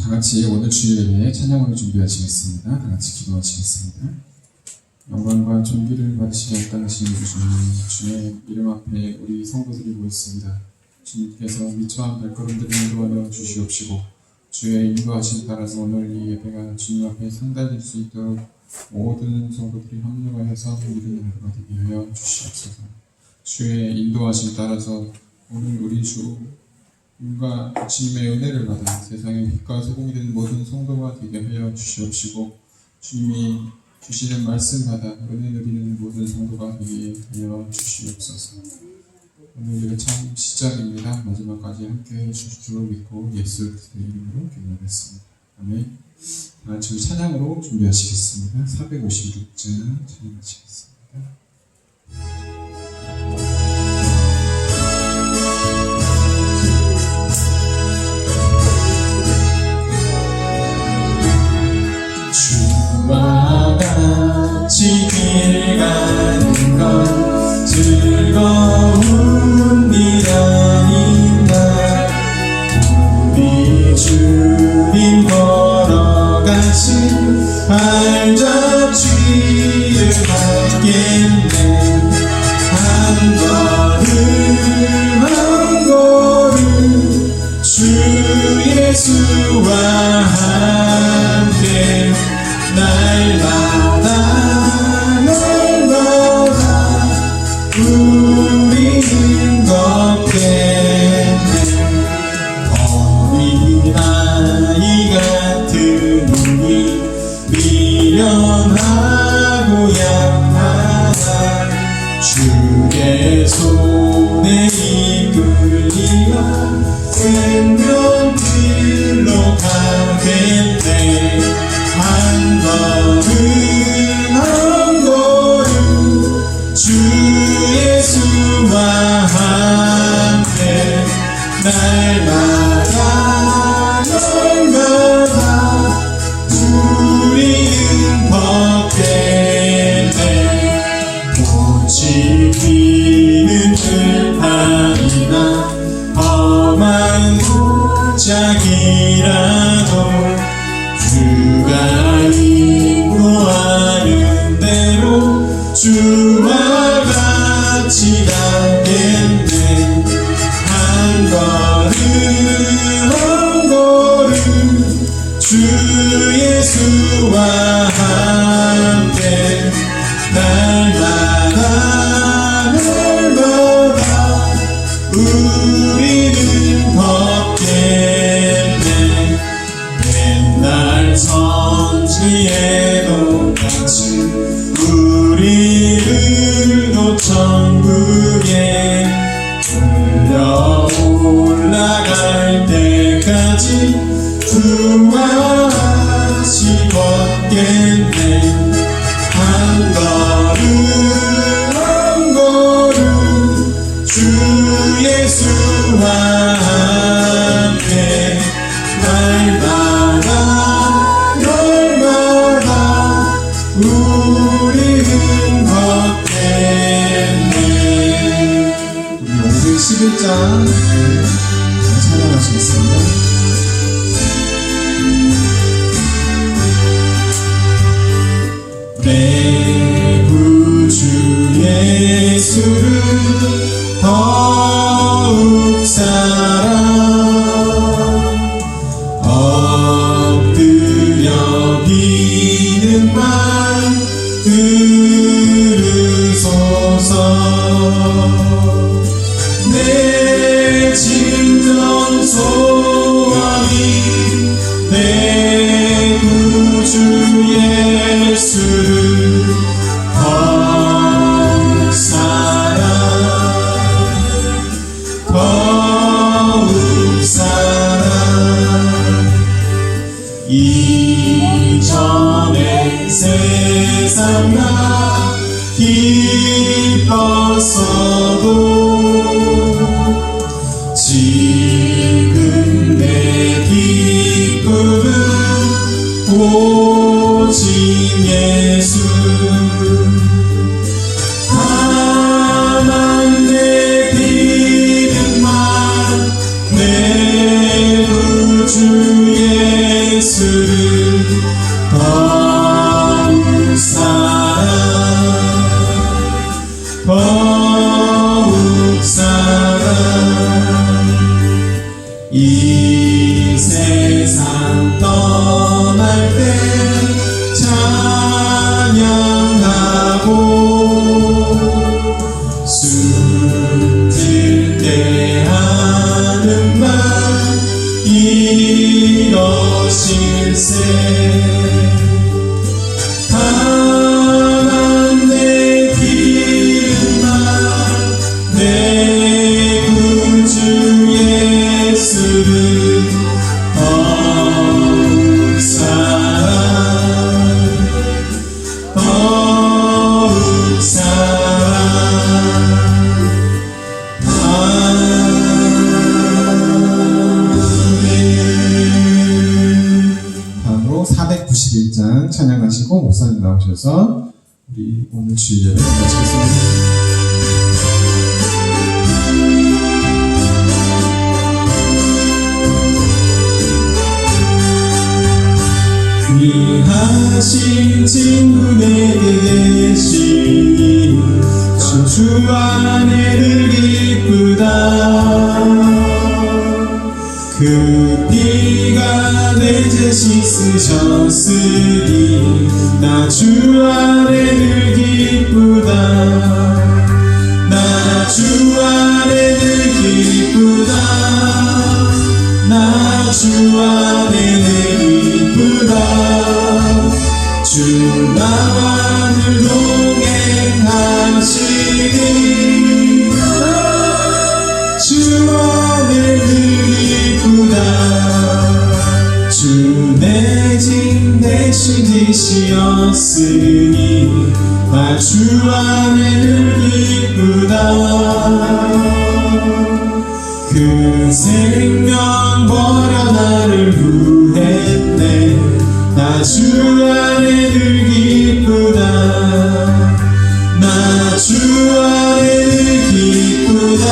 다 같이 오늘 주일 예배에 찬양으로 준비하시겠습니다. 다 같이 기도하시겠습니다. 영광과 존귀를 받으시려 합당하신 주님, 주의 이름 앞에 우리 성도들이 모였습니다. 주님께서 미처한 발걸음들을 인도하여 주시옵시고 주의 인도하심 따라서 오늘 이 예배가 주님 앞에 상달될 수 있도록 모든 성도들이 합력하여서 믿음의 하루가 되게 하여 주시옵소서. 주의 인도하심 따라서 오늘 우리 주님과 주님의 은혜를 받아 세상의 빛과 소금이 된 모든 성도가 되게 하여 주시옵시고 주님이 주시는 말씀 받아 은혜 누리는 모든 성도가 되게 하여 주시옵소서. 오늘 예배 참 시작입니다. 마지막까지 함께해 주실 줄 믿고 예수 그리스도의 이름으로 기도하겠습니다. 아멘. 다 같이 찬양으로 준비하시겠습니다. 456장 찬양하시겠습니다. 주와 같이 길 가는 건 즐거운 일 아닌가. 우리 주님 걸어가신 발자취를 받겠네. 한 걸음 한 걸음 주 예수와 함께 날마다 우리는 걷겠네. 어린아이 같은 우리 미련하고 약하다 주의 손에 이끌리어 생명길로 가겠네. 한 걸음 한 걸음 주 예수와 함께 날마다 우리는 걷겠네. 꽃이 피는 들판이나 험한 골짜기라도 주가 인도하는 대로 주와 같이 가겠네. 한 걸음 한 걸음 주 예수와 함께 날마다 우리는 걷겠네. 맨날 성지에도 같이 우리를 천국에 들려 올라갈 때까지 주와 같이 걷겠네. 한 걸음 한 걸음 주 예수와 함께 날마다 우리는 걷겠네. 우리 511장 찬양하시겠습니다. 내 구주 예수를 더욱 사랑 엎드려 비는 말 들으소서. 내 진정 소원이 내 구주 예수를 더욱 사랑 목사님 나오셔서 우리 오늘 주일 예배 마치겠습니다. 귀하신 친구 내게 계시니 주 안에는 기쁘다. 그 피가 내 죄 씻으셨으니 나 주 안에는 기쁘다. 나 주 안에는 기쁘다. 나 주 안에는 기쁘다. 주 나와 늘 동행하시니 주 안에 늘 기쁘다. 주 내 짐 대신 지시었으니 나 주 안에 늘 기쁘다. 그 생명 버려 나를 구했네. 나 주 안에 늘 기쁘다. 나 주 안에 늘 기쁘다.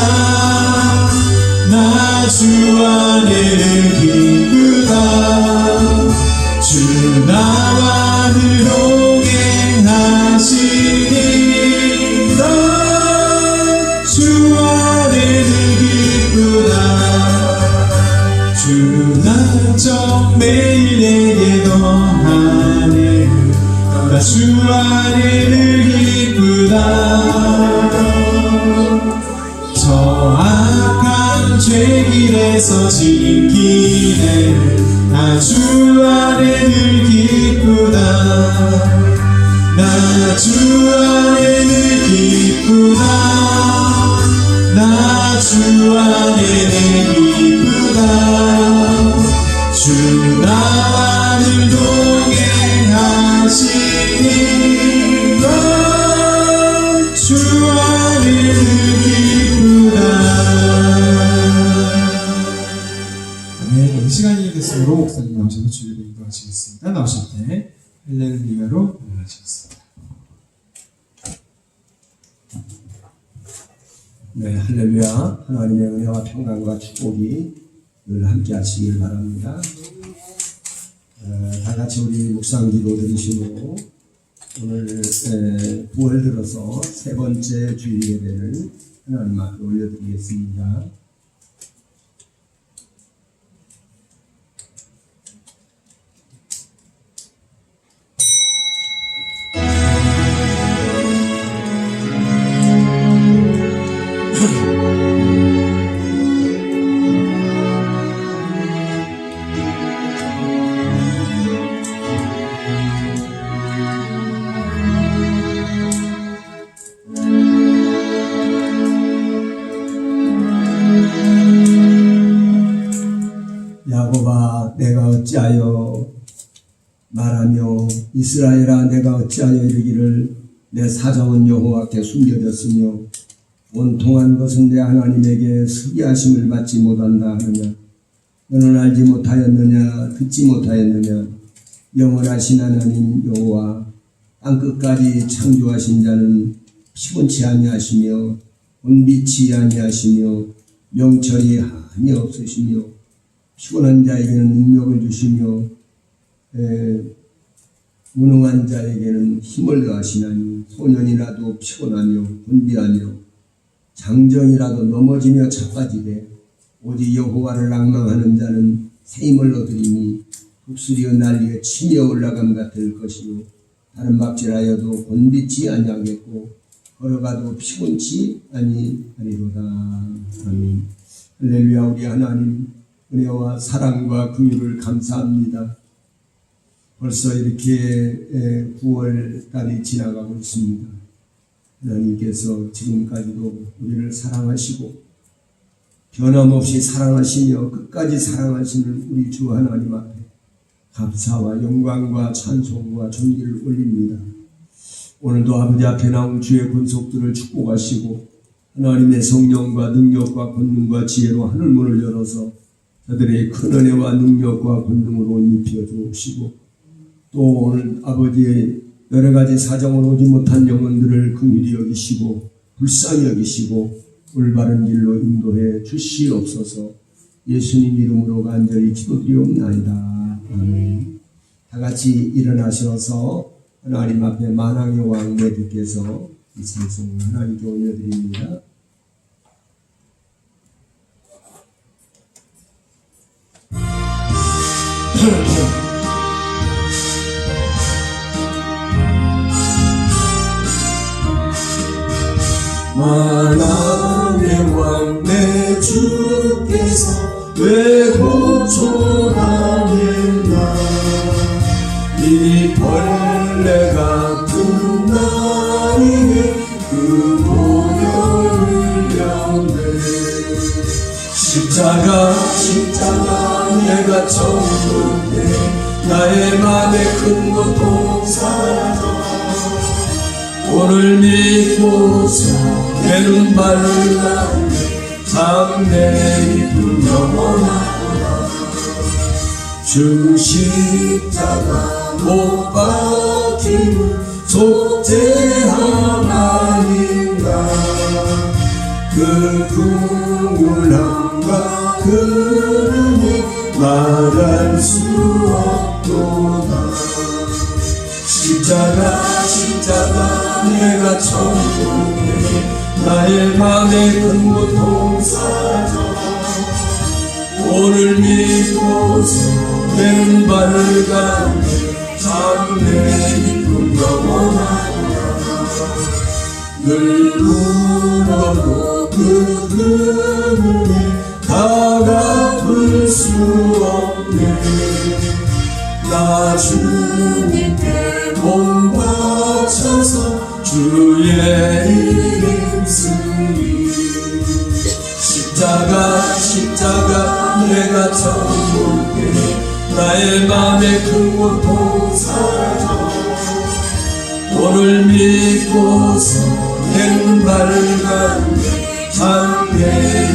나 주 안에 늘 기쁘다. 주 나와 늘 동행하시니 나 주 안에 늘 기쁘다. 주 나정 매일 내게 더하네. 나 주 안에 늘 기쁘다. 저 악한 죄길에서 지키네. 나 주 안에 늘 기쁘다. 나 주 안에 늘 기쁘다. 나 주 안에 늘 기쁘다. 주 나와 늘 동행하시니 나 주 안에 늘 기쁘다. 네, 우리 시간이 됐으므로 목사님 나오셔서 주일을 인도하시겠습니다. 나오실 때 할렐루야로 인도하시겠습니다. 네, 할렐루야. 하나님의 은혜와 평강과 축복이 늘 함께 하시길 바랍니다. 다 같이 우리 묵상 기도 드리시고 오늘 9월 들어서 세 번째 주일 예배를 하나님 앞에 올려드리겠습니다. 야곱아 내가 어찌하여 말하며 이스라엘아 내가 어찌하여 이르기를 내 사정은 여호와께 숨겨졌으며 온통한 것은 내 하나님에게 서기하심을 받지 못한다 하느냐. 너는 알지 못하였느냐 듣지 못하였느냐. 영원하신 하나님 여호와 땅끝까지 창조하신 자는 피곤치 아니하시며 혼비치 아니하시며 명철이 한이 없으시며 피곤한 자에게는 능력을 주시며 무능한 자에게는 힘을 더하시나니 소년이라도 피곤하며 분비하며 장정이라도 넘어지며 자빠지되 오직 여호와를 낭망하는 자는 새 힘을 얻으리니 북수리의 난리에 치며 올라감 같을 것이요 다른 박질하여도 곤비치 아니하겠고 걸어가도 피곤치 아니하리로다. 아멘. 할렐루야. 우리 하나님 은혜와 사랑과 긍휼을 감사합니다. 벌써 이렇게 9월 달이 지나가고 있습니다. 하나님께서 지금까지도 우리를 사랑하시고 변함없이 사랑하시며 끝까지 사랑하시는 우리 주 하나님 앞에 감사와 영광과 찬송과 존귀를 올립니다. 오늘도 아버지 앞에 나온 주의 권속들을 축복하시고 하나님의 성령과 능력과 권능과 지혜로 하늘문을 열어서 저들의 큰 은혜와 능력과 권능으로 입혀 주시고 또 오늘 아버지의 여러 가지 사정으로 오지 못한 영혼들을 긍휼히 여기시고 불쌍히 여기시고 올바른 길로 인도해 주시옵소서. 예수님 이름으로 간절히 기도드리옵나이다. 아멘. 다 같이 일어나셔서 하나님 앞에 만왕의 왕 내주께서 이 찬송을 하나님께 올려드립니다. 만왕의 왕 내 주께서 왜 고초하겠나. 이 벌레 같은 나에게 그 보혈을 양대. 십자가 내가 전부에 나의 맘에 큰 고통 사라져. 오늘 믿고서 내 눈발을 가네. 참 내 기쁨 영원하구나. 주 십자가 못 박힘 속죄함 아닌가. 그 긍휼함과 그 은혜 말할 수 없도다. 십자가 내가 천국에 나의 맘에 큰 고통 사라져. 오늘 믿고서 내 눈발을 가네. 참 내 기쁨 영원하구나. 늘 울어도 그 은혜 다 갚을 수 없네. 나 주님께 몸 바쳐서 주의 이름 쓰리. 십자가 내가 천국에 나의 맘에 큰 고통 사라져. 오늘 믿고서 내 눈발을 가네. 참 내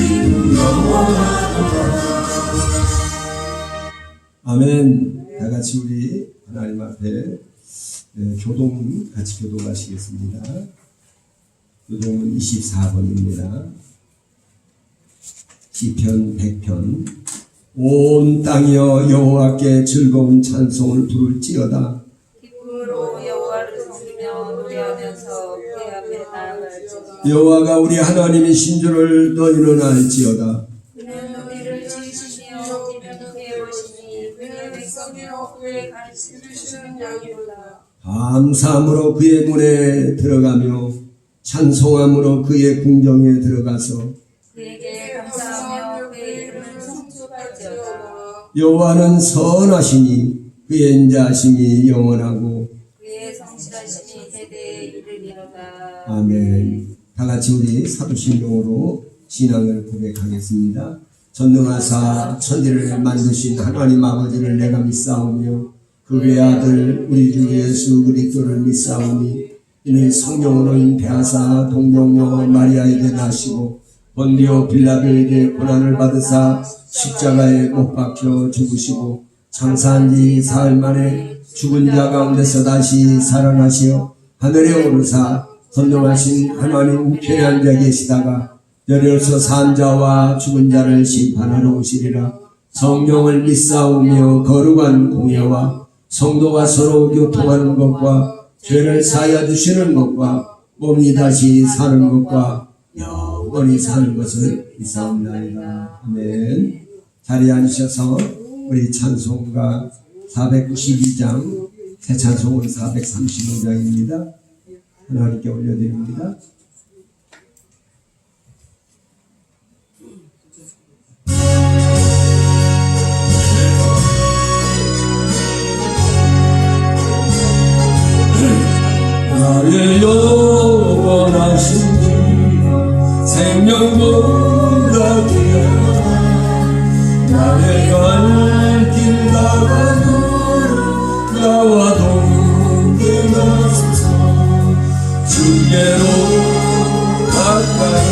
이름 영원하구나. 아멘. 다 같이 우리 하나님 앞에 교동 같이 교동하시겠습니다. 교동은 24번입니다. 시편 100편. 온 땅이여 여호와께 즐거운 찬송을 부를지어다. 기쁨으로 여호와를 부르며 노래하면서 그의 앞에 나아갈지어다. 여호와가 우리 하나님이신 줄을 너희는 알지어다. 그는 우리를 지으시며 우리는 그의 것이니 그의 백성이요 그의 가르침을 주는 양이로다. 감사함으로 그의 문에 들어가며 찬송함으로 그의 궁정에 들어가서 그에게 감사하며 그의 이름을 성축할지어다. 여호와는 선하시니 그의 인자하심이 영원하고 그의 성실하심이 대대에 이르리로다. 아멘. 다 같이 우리 사도신경으로 신앙을 고백하겠습니다. 전능하사 천지를 만드신 하나님 아버지를 내가 믿사오며 그 외아들 우리 주 예수 그리스도를 믿사오니 이는 성령으로 잉태하사 동정녀 마리아에게 나시고 본디오 빌라도에게 고난을 받으사 십자가에 못 박혀 죽으시고 장사한 지 사흘 만에 죽은 자 가운데서 다시 살아나시어 하늘에 오르사 선동하신 하나님 우편에 앉아 계시다가 열여서 산 자와 죽은 자를 심판하러 오시리라. 성령을 믿사오며 거룩한 공예와 성도가 서로 교통하는 것과 죄를 사하여 주시는 것과 몸이 다시 사는 것과 영원히 사는 것을 믿사옵나이다. 아멘. 자리에 앉으셔서 우리 찬송가 492장 새 찬송은 435장입니다. 하나님께 올려드립니다. 나의 영원하신 주 생명보다 귀하다. 나의 갈 길 다가도록 나와 동행하소서. 주께로 가까이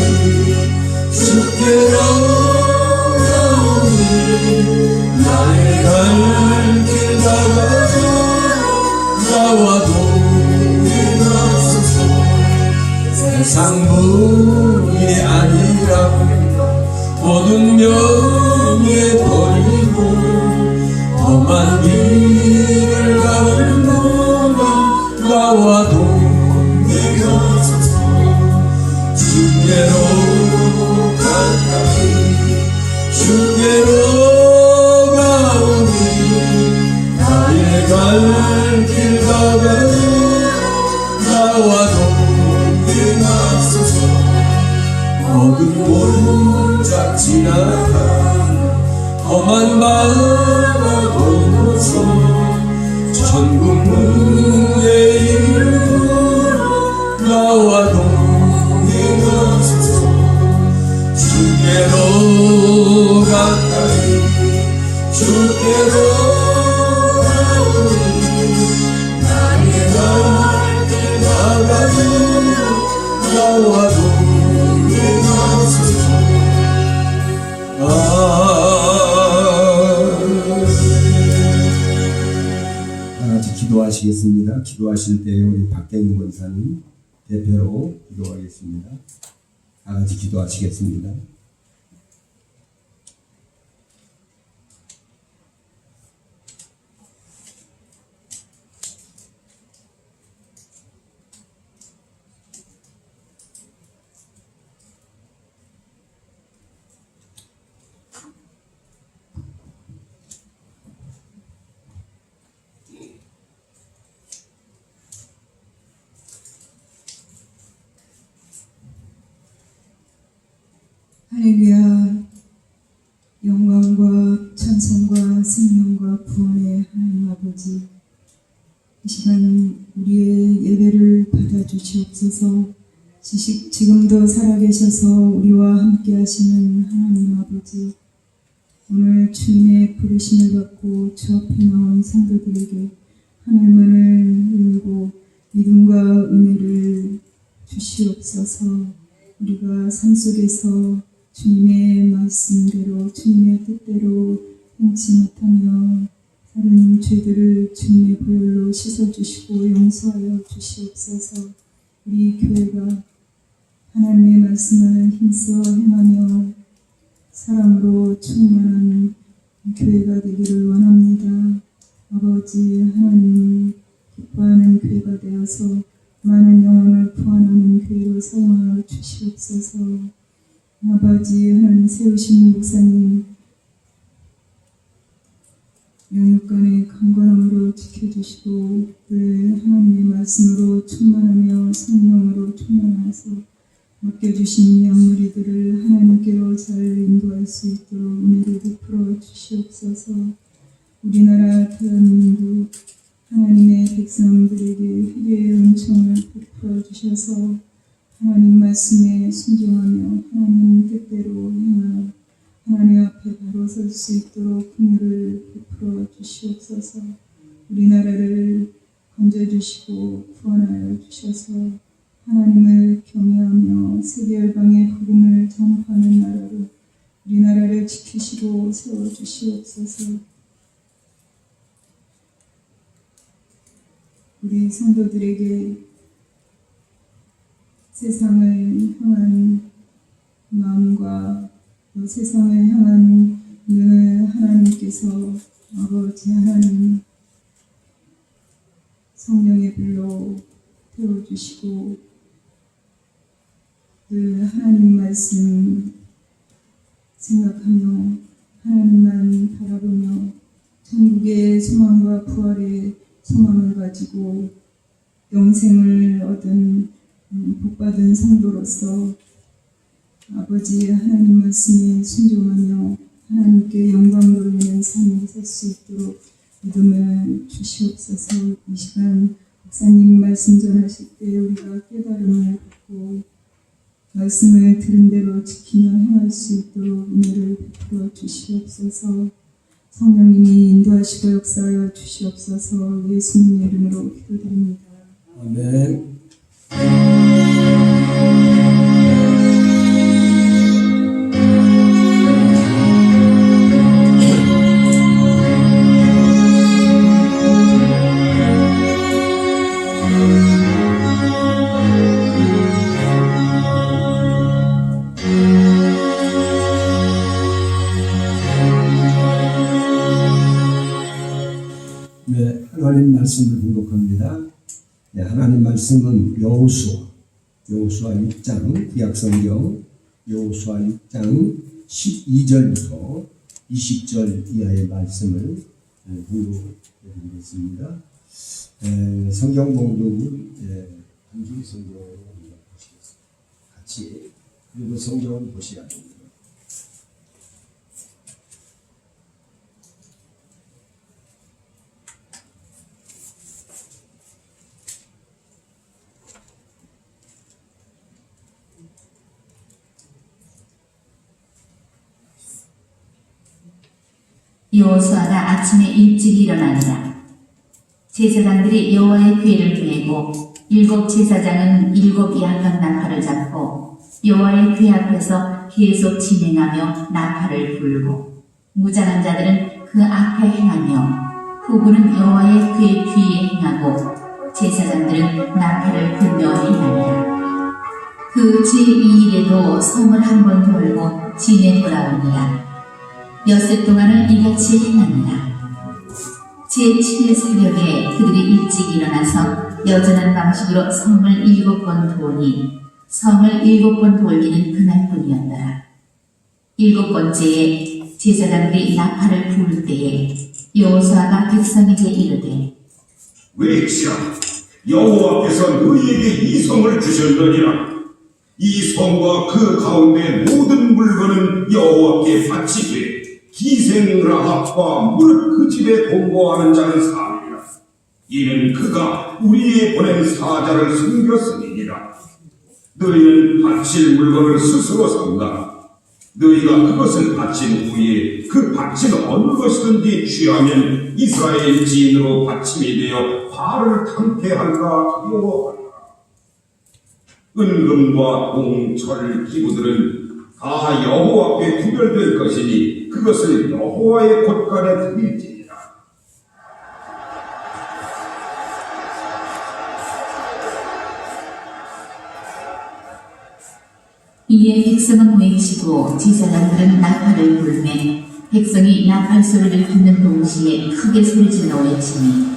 주께로 가오니 나의 갈 길 다가도록 나와 동행하소서. 상분이 아니라 모든 명예 버리고 험한 길을 가는 동안 나와 동행하소서. 주께로 가까이 주께로 가오니 나의 갈 길 가가도 나와 동행하소서. 어두운 골짝 지나간 험한 바다 건너서 천국 문에 이르러 나와 동행하소서. 주께로 가까이 주께로 가오니 나의 갈 길 가가도 나와 동행하소서. 다 같이 기도하시겠습니다. 기도하실 때 우리 박경인 권사님 대표로 기도하겠습니다. 다 같이 기도하시겠습니다. 할렐루야. 영광과 찬송과 생명과 구원의 하나님 아버지, 이 시간 우리의 예배를 받아주시옵소서. 지금도 살아계셔서 우리와 함께 하시는 하나님 아버지, 오늘 주님의 부르심을 받고 주 앞에 나온 성도들에게 하늘문을 열고 믿음과 은혜를 주시옵소서. 우리가 삶 속에서 주님의 말씀대로 주님의 뜻대로 행치 못하며 다른 죄들을 주님의 보혈로 씻어주시고 용서하여 주시옵소서. 우리 교회가 하나님의 말씀을 힘써 행하며 사랑으로 충만한 교회가 되기를 원합니다. 아버지 하나님 기뻐하는 교회가 되어서 많은 영혼을 구원하는 교회로 사용하여 주시옵소서. 아버지 하나님 세우신 목사님 영육간의 강건함으로 지켜주시고 늘 하나님의 말씀으로 충만하며 성령으로 충만하서 맡겨주신 양무리들을 하나님께로 잘 인도할 수 있도록 은혜를 베풀어 주시옵소서. 우리나라 대한민국 하나님의 백성들에게 회개의 은총을 베풀어 주셔서 하나님 말씀에 순종하며 하나님 뜻대로 행하여 하나님 앞에 바로 설 수 있도록 긍휼을 베풀어 주시옵소서. 우리나라를 건져주시고 구원하여 주셔서 하나님을 경외하며 세계 열방의 복음을 전파하는 나라로 우리나라를 지키시고 세워주시옵소서. 우리 성도들에게 세상을 향한 마음과 또 세상을 향한 눈을 하나님께서 아버지 하나님 성령의 불로 태워주시고 늘 하나님 말씀 생각하며 하나님만 바라보며 천국의 소망과 부활의 소망을 가지고 영생을 얻은 복받은 성도로서 아버지 하나님 말씀에 순종하며 하나님께 영광 돌리는 삶을 살 수 있도록 믿음을 주시옵소서. 이 시간 목사님 말씀 전하실 때 우리가 깨달음을 받고 말씀을 들은 대로 지키며 행할 수 있도록 은혜를 베풀어 주시옵소서. 성령님이 인도하시고 역사하여 주시옵소서. 예수님의 이름으로 기도드립니다. 아멘. 말씀을 봉독합니다. 네, 하나님 말씀은 여호수아 6장 구약성경 여호수아 6장 12절부터 20절 이하의 말씀을 봉독해드리겠습니다. 성경 봉독은 한줄 성경으로 보시겠습니다. 같이 그리고 성경을 보셔야 됩니다. 여호수아가 아침에 일찍 일어나니라. 제사장들이 여호와의 궤를 메고 7 제사장은 7 양각 나팔을 잡고 여호와의 궤 앞에서 계속 진행하며 나팔을 불고 무장한 자들은 그 앞에 행하며 후군은 여호와의 궤 뒤에 행하고 제사장들은 나팔을 불며 행하니라. 그 제2일에도 성을 한 번 돌고 진에 돌아오니라. 엿새 동안을 이같이 행하니라. 제7일 새벽에 그들이 일찍 일어나서 여전한 방식으로 성을 7번 도니 성을 7번 돌기는 그날뿐이었더라. 7번째에 제사장들이 나팔을 부을 때에 여호수아가 백성에게 이르되 외치라 여호와께서 너희에게 이 성을 주셨느니라. 이 성과 그 가운데 모든 물건은 여호와께 바치되 기생라합과 무릇 그 집에 동거하는 자는 사람이라. 이는 그가 우리에 보낸 사자를 숨겼음이니라. 너희는 바칠 물건을 스스로 삼가. 너희가 그것을 바친 후에 그 바친 어느 것이든지 취하면 이스라엘 지인으로 바침이 되어 화를 탕케할까 두려워하라. 은금과 동, 철, 기구들은 다 여호와 앞에 구별될 것이니 그것을 여호와의 곳간에 드릴지니라. 이에 백성은 외치고 제사장들은 나팔을 불매 백성이 나팔 소리를 듣는 동시에 크게 소리질러 외치니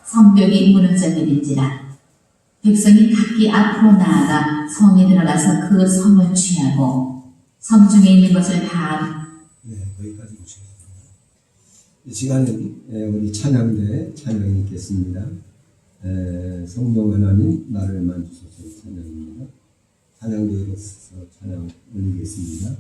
성벽이 무너져 내린지라. 백성이 각기 앞으로 나아가 성에 들어가서 그 성을 취하고 성 중에 있는 것을 다 거기까지 보시겠습니다. 이 시간은 우리 찬양대 찬양이 있겠습니다. 성령 하나님 나를 만지소서 찬양입니다. 찬양대에서 찬양 올리겠습니다.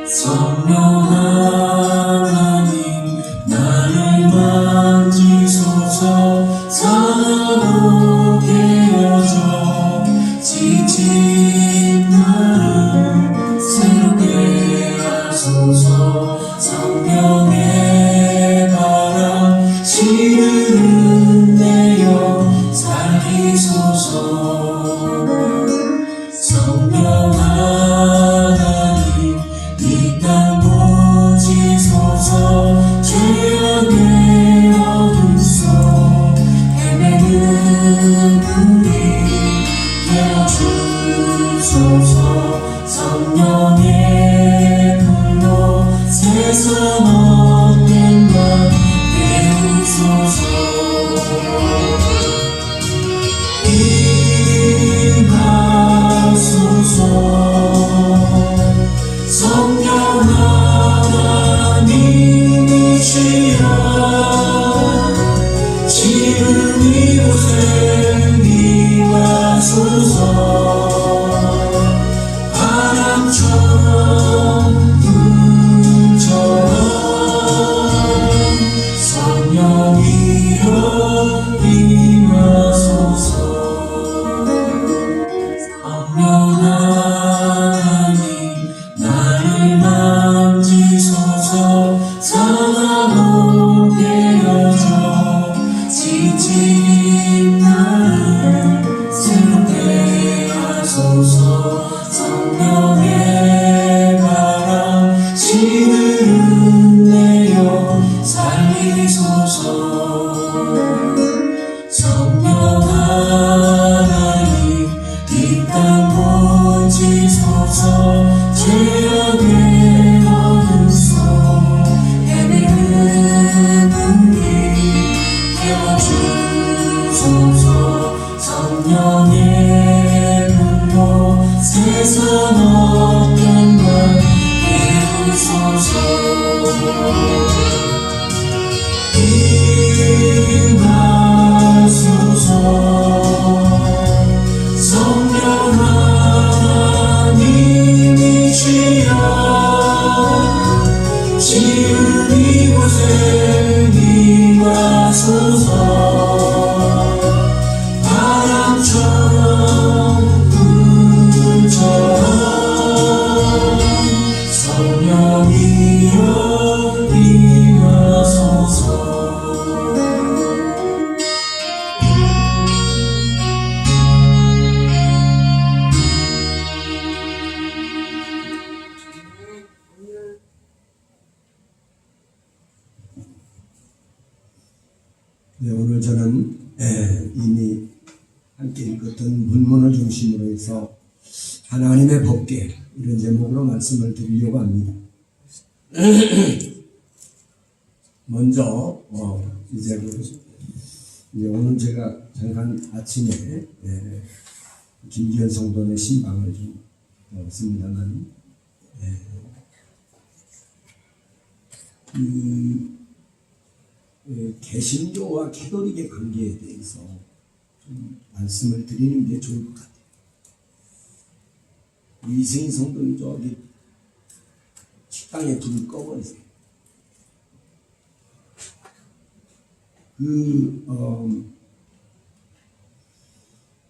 성령 하나님 나를 만지소서. 사랑으로 깨어져 지친 나를 새롭게 하소서. 성령의 바람 시르는 내 영 살리소서. 성령 하나님 이 땅 보시소서. 죄악의 어둠 속 헤매는 우리 깨워주소서. 성령의 불로 세상 헛된 말 깨우소서. 임하소서. 성령 하나님이시여 지금 이곳에 임하소서. 바람처럼 불처럼 성령이여 임하소서. 성령 하나님 나를 만지소서. 사랑으로 깨어져 지친 나를 새롭게 하소서. 성령의 바람 시르는 내 영 살리소서. 지소서 죄악의 어둠 속 헤매는 우리 깨워주소서 성령의 불로 세상 어떤 날 깨우소서 임하소서 성령 하나님이시여 지은 이곳에 임하소서 바람처럼 불처럼 성령이여 임하소서. 네, 오늘 저는 이미 함께 읽었던 본문을 중심으로 해서 하나님의 법궤 이런 제목으로 말씀을 드리려고 합니다. 먼저 이제 오늘 제가 잠깐 아침에 김기현 성도의 신방을 좀 했습니다만 개신교와 캐톨릭의 관계에 대해서 좀 말씀을 드리는 게 좋을 것 같아요. 이승희 성도는 저기 식당에 불을 꺼버리세요.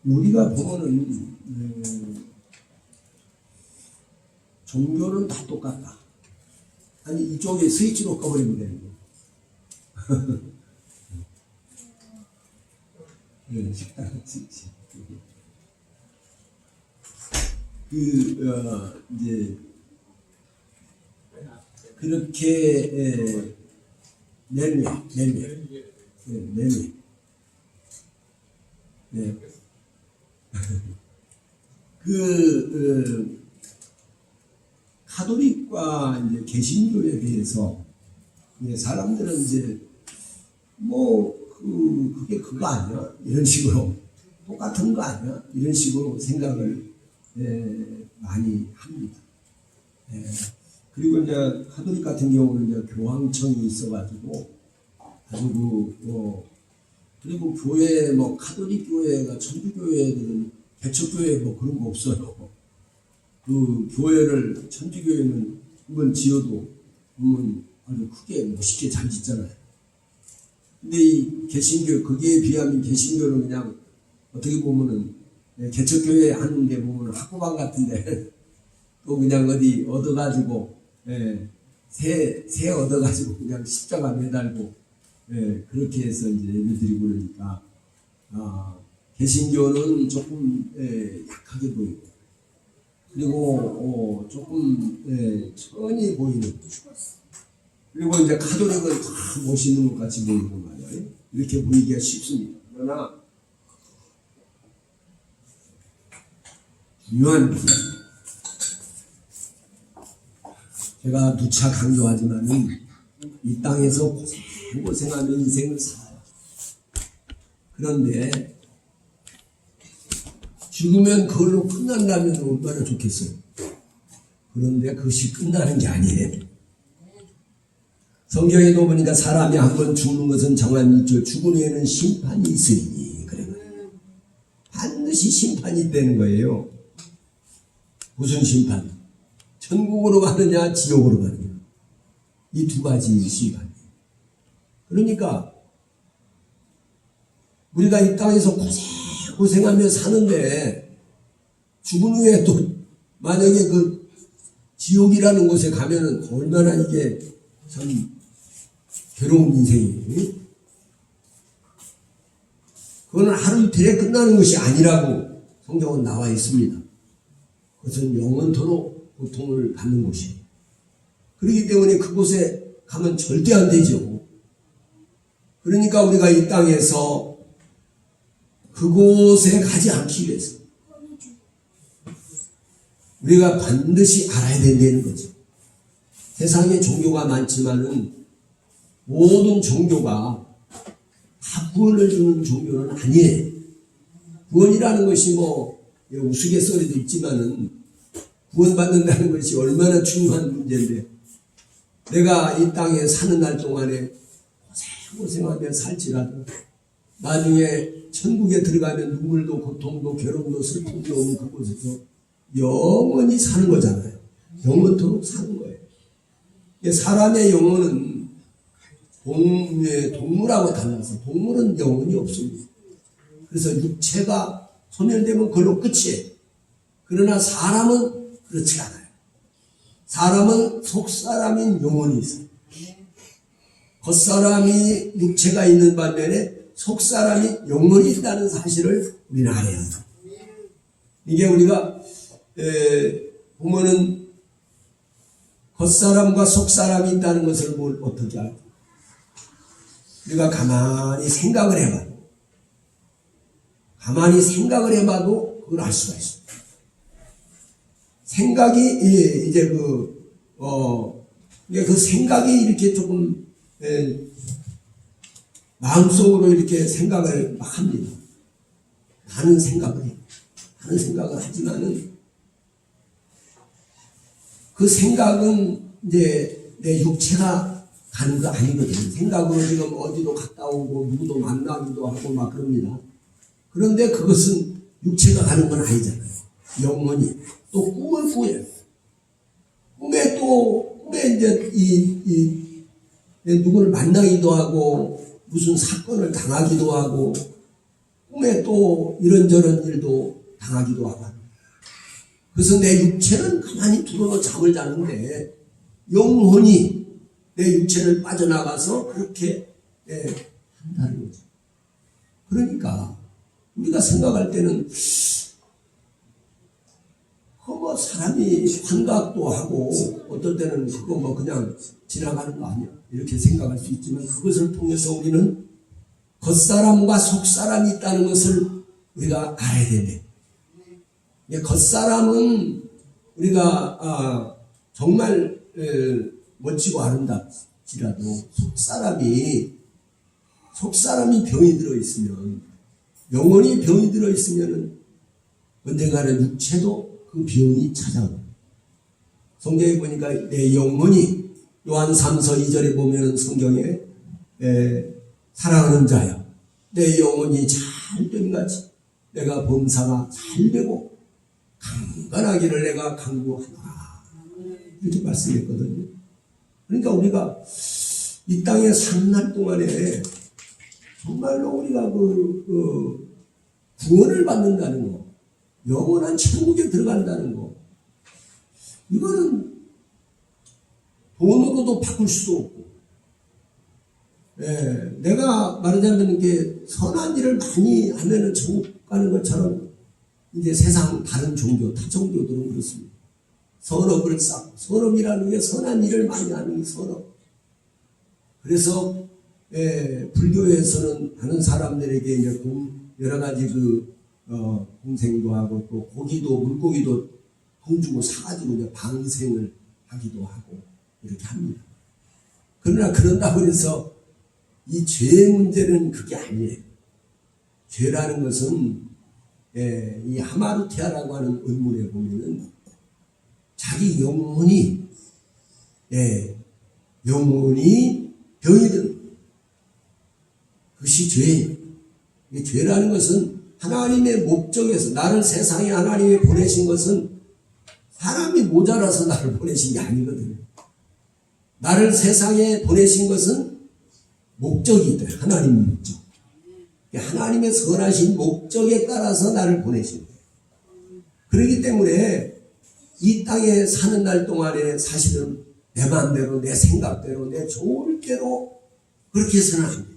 우리가 보면은 종교는 다 똑같다. 아니 이쪽에 스위치로 꺼버리면 되는 거예요. 식당 스위치. 이제 그렇게 멜메. 카톨릭과 이제 개신교에 대해서 사람들은 이제 그게 그거 아니야? 이런 식으로 똑같은 거 아니야? 이런 식으로 생각을 많이 합니다. 그리고 이제 카톨릭 같은 경우는 이제 교황청이 있어가지고 아주 그리고 교회 카톨릭 교회가 천주교회들은 개척교회 그런 거 없어요. 그 교회를 천주교회는 한번 지어도 보면 아주 크게 멋있게 잘 짓잖아요. 근데 이 개신교 거기에 비하면 개신교는 그냥 어떻게 보면은 개척교회 하는데 보면 학구방 같은데 또 그냥 어디 얻어가지고 새 얻어가지고 그냥 십자가 매달고 그렇게 해서 이제 예배드리고 그러니까 개신교는 조금 약하게 보이고 그리고 조금 천히 보이는 그리고 이제 카톨릭은 다 멋있는 것 같이 보이고 말이에요. 이렇게 보이기가 쉽습니다. 그러나 중요한 것은 제가 누차 강조하지만은 이 땅에서 고생하며 인생을 살아요. 그런데 죽으면 그걸로 끝난다면 얼마나 좋겠어요. 그런데 그것이 끝나는 게 아니에요. 성경에도 보니까 사람이 한번 죽는 것은 정한 일조 죽은 후에는 심판이 있으니 그래 반드시 심판이 있다는 거예요. 무슨 심판? 천국으로 가느냐 지옥으로 가느냐 이 두 가지 심판이에요. 그러니까 우리가 이 땅에서 고생하며 사는데 죽은 후에 또 만약에 그 지옥이라는 곳에 가면은 얼마나 이게 참 괴로운 인생이에요. 그거는 하루 이틀에 끝나는 것이 아니라고 성경은 나와 있습니다. 그것은 영원토록 고통을 받는 곳이에요. 그렇기 때문에 그곳에 가면 절대 안 되죠. 그러니까 우리가 이 땅에서 그곳에 가지 않기 위해서 우리가 반드시 알아야 된다는 거죠. 세상에 종교가 많지만은 모든 종교가 다 구원을 주는 종교는 아니에요. 구원이라는 것이 뭐 우스갯소리도 있지만은 구원받는다는 것이 얼마나 중요한 문제인데, 내가 이 땅에 사는 날 동안에 고생하며 살지라도 나중에 천국에 들어가면 눈물도 고통도 괴로움도 슬픔도 없는 그곳에서 영원히 사는 거잖아요. 영원토록 사는 거예요. 사람의 영혼은 동물하고 달라서 동물은 영혼이 없습니다. 그래서 육체가 소멸되면 그걸로 끝이에요. 그러나 사람은 그렇지 않아요. 사람은 속사람인 영혼이 있어요. 겉사람이 육체가 있는 반면에 속사람이 영혼이 있다는 사실을 우리는 알아야 합니다. 이게 우리가 보면은 겉사람과 속사람이 있다는 것을 뭘 어떻게 알까? 우리가 가만히 생각을 해봐도 그걸 알 수가 있어요. 생각이 이제 그 생각이 이렇게 조금 마음속으로 이렇게 생각을 막 합니다. 많은 생각을 해요. 많은 생각을 하지만은 그 생각은 이제 내 육체가 가는 거 아니거든요. 생각으로 지금 어디도 갔다 오고 누구도 만나기도 하고 막 그럽니다. 그런데 그것은 육체가 가는 건 아니잖아요. 영혼이 또 꿈을 꾸어요. 꿈에 이제 누구를 만나기도 하고 무슨 사건을 당하기도 하고 꿈에 또 이런저런 일도 당하기도 하고. 그래서 내 육체는 가만히 들어서 잠을 자는데 영혼이 내 육체를 빠져나가서 그렇게 한다는 거죠. 그러니까 우리가 생각할 때는 뭐 사람이 환각도 하고 어떨 때는 그거 뭐 그냥 지나가는 거 아니야 이렇게 생각할 수 있지만, 그것을 통해서 우리는 겉사람과 속사람이 있다는 것을 우리가 알아야 되네. 겉사람은 우리가 정말 멋지고 아름답지라도 속사람이 병이 들어있으면, 영혼이 병이 들어있으면 언젠가는 육체도 그 병이 찾아옵니다. 성경에 보니까 내 영혼이, 요한 3서 2절에 보면 성경에 사랑하는 자여 내 영혼이 잘됨 같이 내가 범사가 잘되고 강건하기를 내가 간구하노라, 이렇게 말씀했거든요. 그러니까 우리가 이 땅에 사는 날 동안에 정말로 우리가 구원을 받는다는 거, 영원한 천국에 들어간다는 거, 이거는 돈으로도 바꿀 수도 없고, 내가 말하자면 이게 선한 일을 많이 하면은 천국 가는 것처럼 이제 세상 다른 종교, 타 종교들은 그렇습니다. 선업을 쌓고, 선업이라는 게 선한 일을 많이 하는 게 선업. 그래서 불교에서는 하는 사람들에게 이제 여러 가지 공생도 하고 또 고기도 물고기도 돈 주고 사가지고 이제 방생을 하기도 하고 이렇게 합니다. 그러나 그런다고 해서 이 죄의 문제는 그게 아니에요. 죄라는 것은 이 하마르티아라고 하는 의문에 보면은 자기 영혼이 병이 든 그것이 죄예요. 죄라는 것은 하나님의 목적에서, 나를 세상에 하나님이 보내신 것은 사람이 모자라서 나를 보내신 게 아니거든요. 나를 세상에 보내신 것은 목적이 있다. 하나님의 목적. 하나님의 선하신 목적에 따라서 나를 보내신 거예요. 그렇기 때문에 이 땅에 사는 날 동안에 사실은 내 마음대로, 내 생각대로, 내 좋을 대로 그렇게 해서는 안 돼요.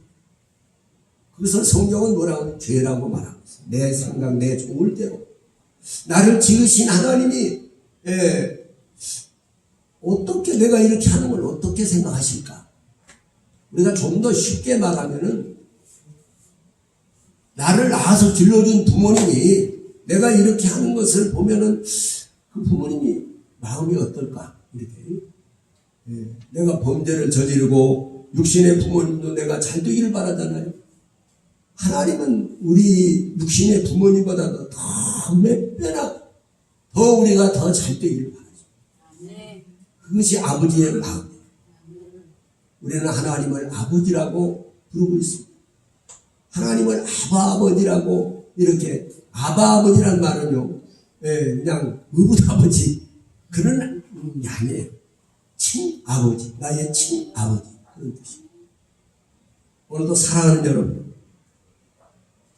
그것을 성경은 뭐라고 하면 죄라고 말하고 있어요. 내 생각, 내 좋을 대로. 나를 지으신 하나님이 어떻게 내가 이렇게 하는 걸 어떻게 생각하실까? 우리가 좀 더 쉽게 말하면은 나를 낳아서 길러준 부모님이 내가 이렇게 하는 것을 보면은 그 부모님이 마음이 어떨까? 이렇게. 내가 범죄를 저지르고 육신의 부모님도 내가 잘 되기를 바라잖아요. 하나님은 우리 육신의 부모님보다도 더 몇 배나 더 우리가 더 잘 되기를 바라죠. 그것이 아버지의 마음이에요. 우리는 하나님을 아버지라고 부르고 있습니다. 하나님을 아버지라고 이렇게 아버지란 말은요, 그냥 의붓아버지 그런 게 아니에요. 친아버지, 나의 친아버지 그런 뜻이에요. 오늘도 사랑하는 여러분,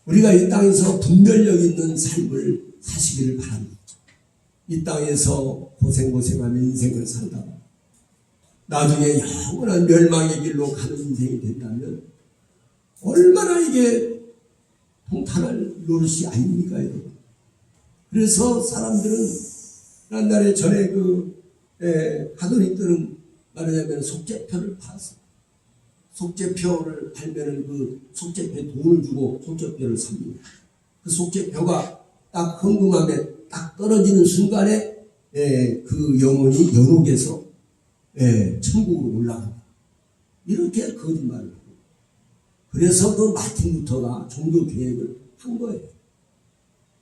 우리가 이 땅에서 분별력 있는 삶을 사시기를 바랍니다. 이 땅에서 고생하며 인생을 살다가 나중에 영원한 멸망의 길로 가는 인생이 된다면 얼마나 이게 통탄할 노릇이 아닙니까, 여러분? 그래서 사람들은 옛날에 전에 가톨릭들은 말하자면 속죄표를 팔았어. 속죄표를 팔면은 그 속죄표에 돈을 주고 속죄표를 삽니다. 그 속죄표가 딱 헌금함에 딱 떨어지는 순간에 그 영혼이 연옥에서 천국으로 올라간다. 이렇게 거짓말을 하고. 그래서 그 마틴 루터가 종교 개혁을 한 거예요.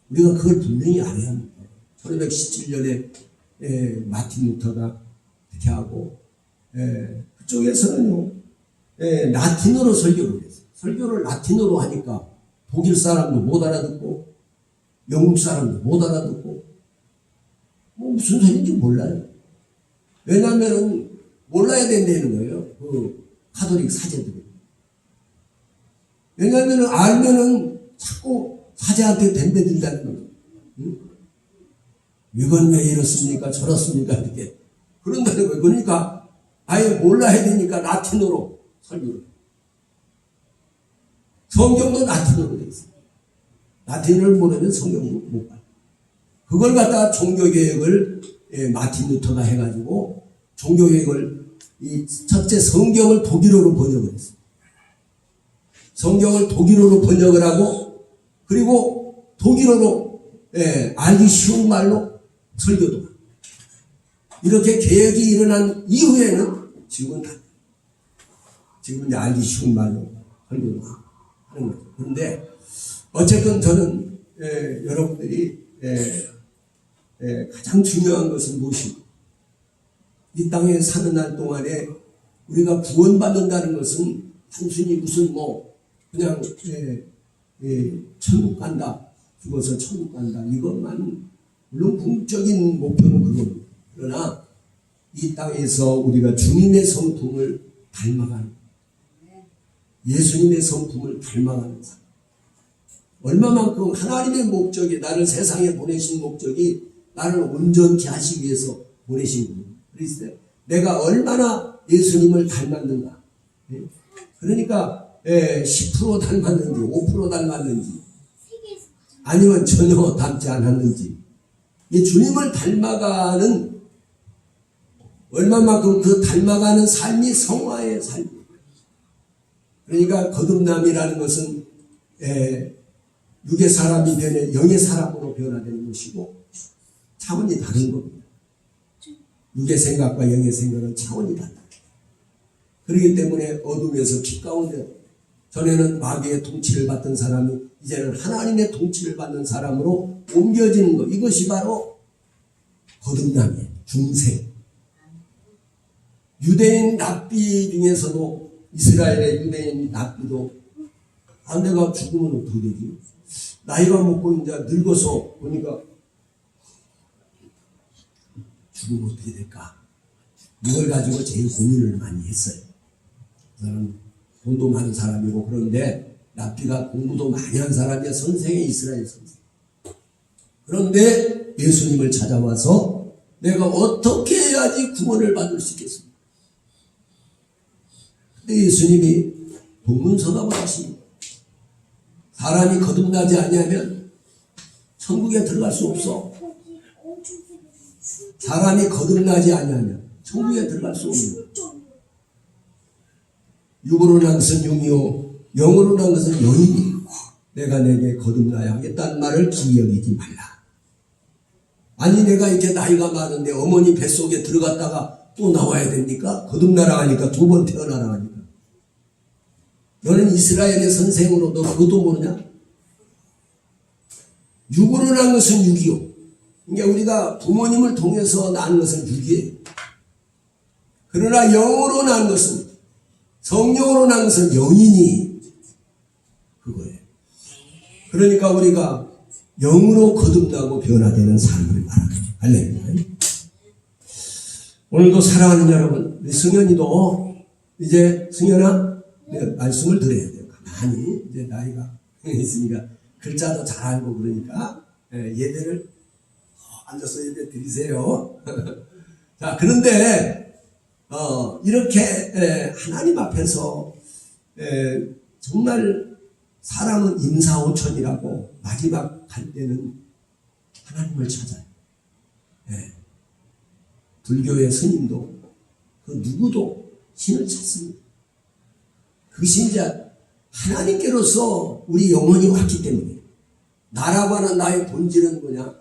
우리가 그걸 분명히 알아야 합니다. 1517년에 마틴 루터가 그렇게 하고 그쪽에서는요 라틴어로 설교를 했어요. 설교를 라틴어로 하니까 독일 사람도 못 알아듣고 영국 사람도 못 알아듣고 뭐 무슨 소리인지 몰라요. 왜냐하면 몰라야 된다는 거예요. 그 가톨릭 사제들은. 왜냐하면 알면은 자꾸 사제한테 덤벼든다는 거예요. 응? 이건 왜 이렇습니까? 저렇습니까? 이렇게 그런다는 거예요. 그러니까 아예 몰라야 되니까 라틴어로 설교를. 성경도 라틴어로 돼 있어요. 라틴어를 모르면 성경도 못 봐요. 그걸 갖다가 종교개혁을 마틴 루터가 해가지고 종교개혁을 첫째 성경을 독일어로 번역을 했어요. 성경을 독일어로 번역을 하고 그리고 독일어로 알기 쉬운 말로 설교도 하고 이렇게 개혁이 일어난 이후에는 지금은 이제 알기 쉬운 말로 설교도 하는 거죠. 그런데 어쨌든 저는 여러분들이 가장 중요한 것은 무엇이고 이 땅에 사는 날 동안에 우리가 구원받는다는 것은 단순히 무슨 그냥 천국 간다 죽어서 천국 간다 이것만 물론 궁극적인 목표는 그겁니다. 그러나 이 땅에서 우리가 주님의 성품을 닮아가는 예수님의 성품을 닮아가는 삶 얼마만큼 하나님의 목적이 나를 세상에 보내신 목적이 나를 온전케 하시기 위해서 보내신 겁니다. 그래서 내가 얼마나 예수님을 닮았는가. 그러니까 10% 닮았는지 5% 닮았는지 아니면 전혀 닮지 않았는지 이 주님을 닮아가는 얼마만큼 그 닮아가는 삶이 성화의 삶이에요. 그러니까 거듭남이라는 것은 육의 사람이 변해 영의 사람으로 변화되는 것이고 차원이 다른 겁니다. 육의 생각과 영의 생각은 차원이 달라요. 그렇기 때문에 어둠에서 빛 가운데 전에는 마귀의 통치를 받던 사람이 이제는 하나님의 통치를 받는 사람으로 옮겨지는 것 이것이 바로 거듭남이에요. 중생. 유대인 랍비 중에서도 이스라엘의 유대인 랍비도 내가 죽으면 어떻게 되지? 나이가 먹고 이제 늙어서 보니까 죽으면 어떻게 될까? 이걸 가지고 제일 고민을 많이 했어요. 저는 돈도 많은 사람이고 그런데 랍비가 공부도 많이 한 사람이야. 선생의 이스라엘 선생. 그런데 예수님을 찾아와서 내가 어떻게 해야지 구원을 받을 수 있겠습니까? 근데 예수님이 동문서답을 사람이 거듭나지 아니하면 천국에 들어갈 수 없어. 사람이 거듭나지 아니하면 천국에 들어갈 수 없는 거야. 육으로 난 것은 육이요 영으로 난 것은 영이니 내가 내게 거듭나야 하겠다는 말을 기억이지 말라. 아니 내가 이렇게 나이가 많은데 어머니 뱃속에 들어갔다가 또 나와야 됩니까? 거듭나라 하니까 2번 태어나라 하니까. 너는 이스라엘의 선생으로 너 그것도 모르냐? 육으로 난 것은 육이요. 그러니까 우리가 부모님을 통해서 난 것은 육이에요. 그러나 영으로 난 것은, 성령으로 난 것은 영이니 그거예요. 그러니까 우리가 영으로 거듭나고 변화되는 삶을 말합니다. 할렐루야. 오늘도 사랑하는 여러분, 우리 승현이도 이제 승현아 말씀을 들어야 돼요. 가만히 이제 나이가 있으니까 글자도 잘 알고 그러니까 예배를 앉아서 예배 드리세요. 자, 그런데 이렇게 하나님 앞에서 정말 사람은 임사오천이라고 마지막 갈 때는 하나님을 찾아요. 불교의 스님도 그 누구도 신을 찾습니다. 그것이 이제 하나님께로서 우리 영혼이 왔기 때문에 나라고 하는 나의 본질은 뭐냐?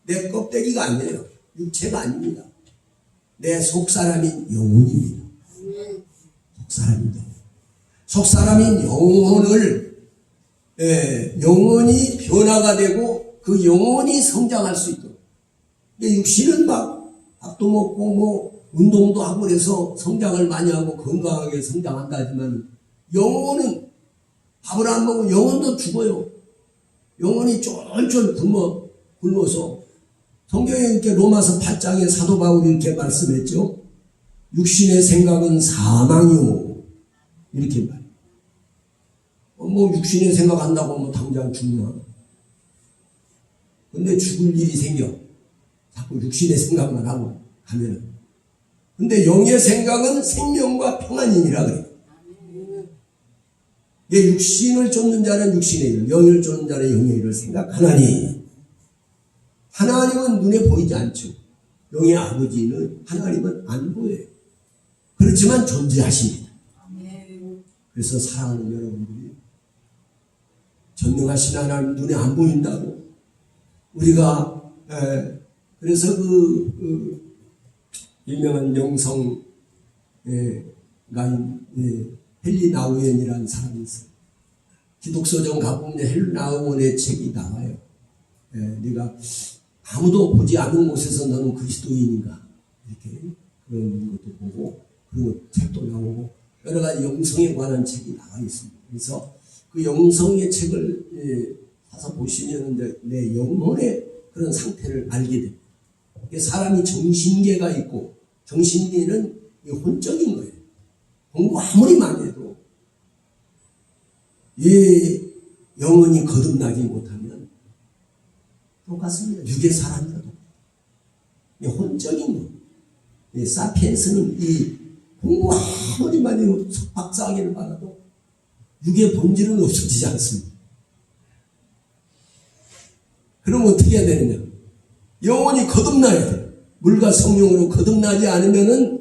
내 껍데기가 아니에요. 육체가 아닙니다. 내 속사람인 영혼입니다. 속사람인 영혼. 속사람인 영혼을 영혼이 변화가 되고 그 영혼이 성장할 수 있도록. 육신은 막 밥도 먹고 뭐 운동도 하고 그래서 성장을 많이 하고 건강하게 성장한다 하지만 영혼은 밥을 안 먹으면 영혼도 죽어요. 영혼이 쫄쫄 굶어서 성경에 이렇게 로마서 8장에 사도 바울이 이렇게 말씀했죠. 육신의 생각은 사망이요. 이렇게 말해요. 뭐 육신의 생각한다고 뭐 당장 죽나. 근데 죽을 일이 생겨. 자꾸 육신의 생각만 하고 가면은. 근데 영의 생각은 생명과 평안이니라 그래요. 육신을 쫓는 자는 육신의 일, 영을 쫓는 자는 영의 일을 생각하나니. 하나님은 눈에 보이지 않죠. 영의 아버지는 하나님은 안 보여요. 그렇지만 존재하십니다. 그래서 사랑하는 여러분들이 전능하신 하나님 눈에 안 보인다고 우리가 그래서 그 유명한 영성 가인 헨리 나우엔이라는 사람이 있어요. 기독서정 가보면 헨리 나우엔의 책이 나와요. 네가 아무도 보지 않은 곳에서 너는 그리스도인인가 이렇게 그런 것도 보고 그런 책도 나오고 여러 가지 영성에 관한 책이 나와 있습니다. 그래서 그 영성의 책을 사서 보시면 이제 내 영혼의 그런 상태를 알게 됩니다. 사람이 정신계가 있고 정신계는 혼적인 거예요. 공부 아무리 많이 해도 이 영혼이 거듭나지 못하면 똑같습니다. 육의 사람이라도 혼적인 거. 사피엔스는 이 공부 아무리 많이 해도 박사학위를 받아도 육의 본질은 없어지지 않습니다. 그럼 어떻게 해야 되느냐? 영혼이 거듭나야 돼. 물과 성령으로 거듭나지 않으면은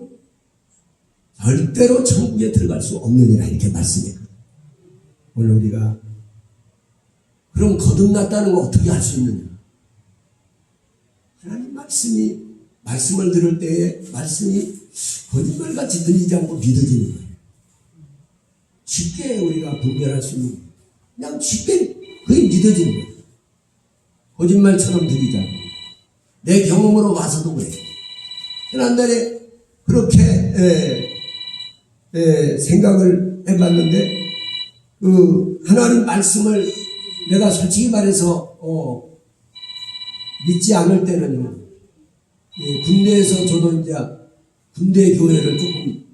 절대로 천국에 들어갈 수 없느니라 이렇게 말씀했거든요. 오늘 우리가 그럼 거듭났다는 거 어떻게 할 수 있느냐? 하나님 말씀을 들을 때에 말씀이 거짓말같이 들리지 않고 믿어지는 거예요. 쉽게 우리가 분별할 수 있는 그냥 쉽게 그게 믿어지는 거예요. 거짓말처럼 들리지 않고 내 경험으로 봐서도 그래요. 지난달에 그렇게 생각을 해봤는데 그 하나님 말씀을 내가 솔직히 말해서 믿지 않을 때는요. 군대에서 저도 이제 군대 교회를 조금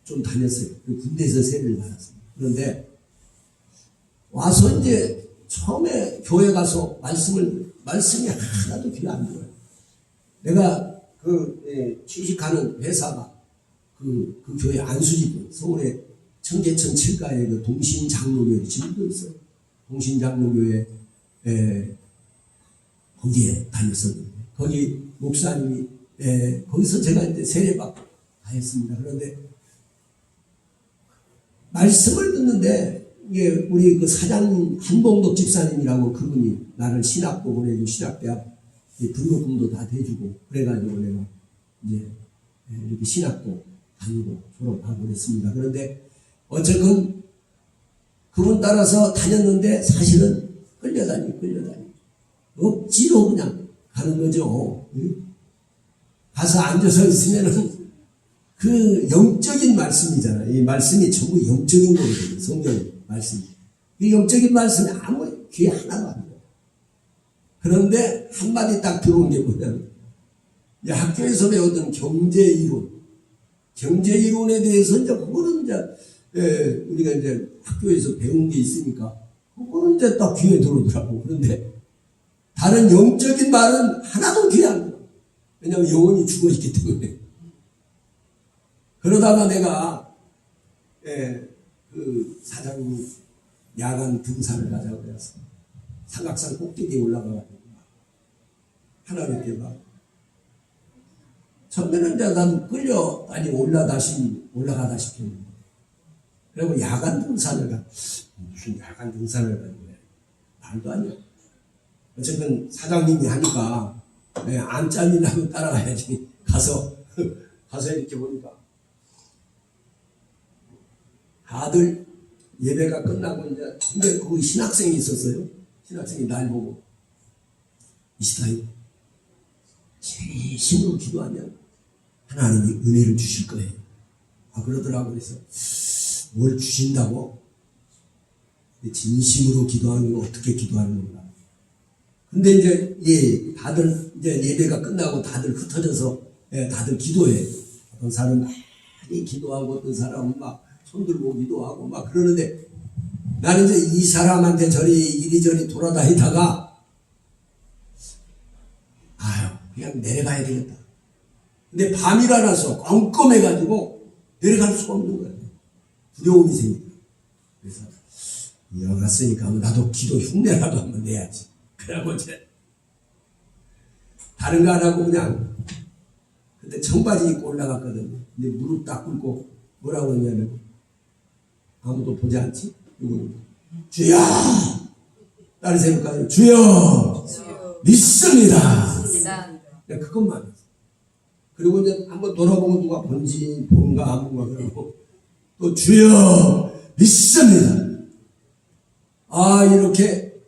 좀 다녔어요. 군대에서 세례를 받았습니다. 그런데 와서 이제 처음에 교회 가서 말씀이 하나도 귀에 안 들어요. 내가 취직하는 회사가 그 교회 안수지구 서울의 청계천 7가에 그 동신장로교회 지금도 있어요. 동신장로교회 거기에 다녔었는데 거기 목사님이 거기서 제가 이제 세례받고 다 했습니다. 그런데 말씀을 듣는데 이게 우리 그 사장 한봉덕 집사님이라고 그분이 나를 신학부 보내준 신학대학 이 등록금도 다 대주고 그래가지고 내가 이제 이렇게 신학도 다니고 졸업하고 그랬습니다. 그런데 어쨌건 그분 따라서 다녔는데 사실은 끌려다니 억지로 그냥 가는 거죠. 가서 앉아서 있으면은 그 영적인 말씀이잖아요. 이 말씀이 전부 영적인 거거든요. 성경 말씀이. 이 영적인 말씀이 아무 귀에 하나도 안 돼요. 그런데 한마디 딱 들어온 게 뭐냐면 이 학교에서 배우던 경제 이론에 대해서 이제 그거는 이제 우리가 이제 학교에서 배운 게 있으니까 그거는 이제 딱 귀에 들어오더라고. 그런데 다른 영적인 말은 하나도 귀에 안 들어. 왜냐하면 영혼이 죽어 있기 때문에. 그러다가 내가 그 사장님이 야간 등산을 가자고 그래서 삼각산 꼭대기에 올라가가지고 하나님께 막 처음에는 이제 나도 끌려다니 올라가다 싶었는데 그리고 야간 등산을 무슨 야간 등산을 가는 거야. 말도 안 돼. 어쨌든 사장님이 하니까 안짬이라도 따라가야지. 가서 이렇게 보니까 다들 예배가 끝나고 이제 근데 거기 신학생이 있었어요. 신학생이 날 보고 이스라엘 진심으로 기도하면 하나님이 은혜를 주실 거예요. 그러더라고. 그래서 뭘 주신다고? 진심으로 기도하는 건 어떻게 기도하는 건가? 근데 이제 다들 이제 예배가 끝나고 다들 흩어져서 다들 기도해. 어떤 사람은 많이 기도하고 어떤 사람은 막 손들고 기도하고 막 그러는데 나는 이제 이 사람한테 이리저리 돌아다니다가 그냥 내려가야 되겠다. 근데 밤이라서 껌껌해가지고 내려갈 수가 없는 거예요. 두려움이 생기고. 그래서 여기 갔으니까 나도 기도 흉내라도 한번 내야지. 그러고 이제 다른 거 안 하고 그냥 그때 청바지 입고 올라갔거든요. 근데 무릎 딱 꿇고 뭐라고 했냐면 아무도 보지 않지? 주여! 다른 생각하면 주여! 믿습니다! 그냥 그것만 했어. 그리고 이제 한번 돌아보고 누가 본가 안 본가 그러고 또 주여! 믿습니다! 이렇게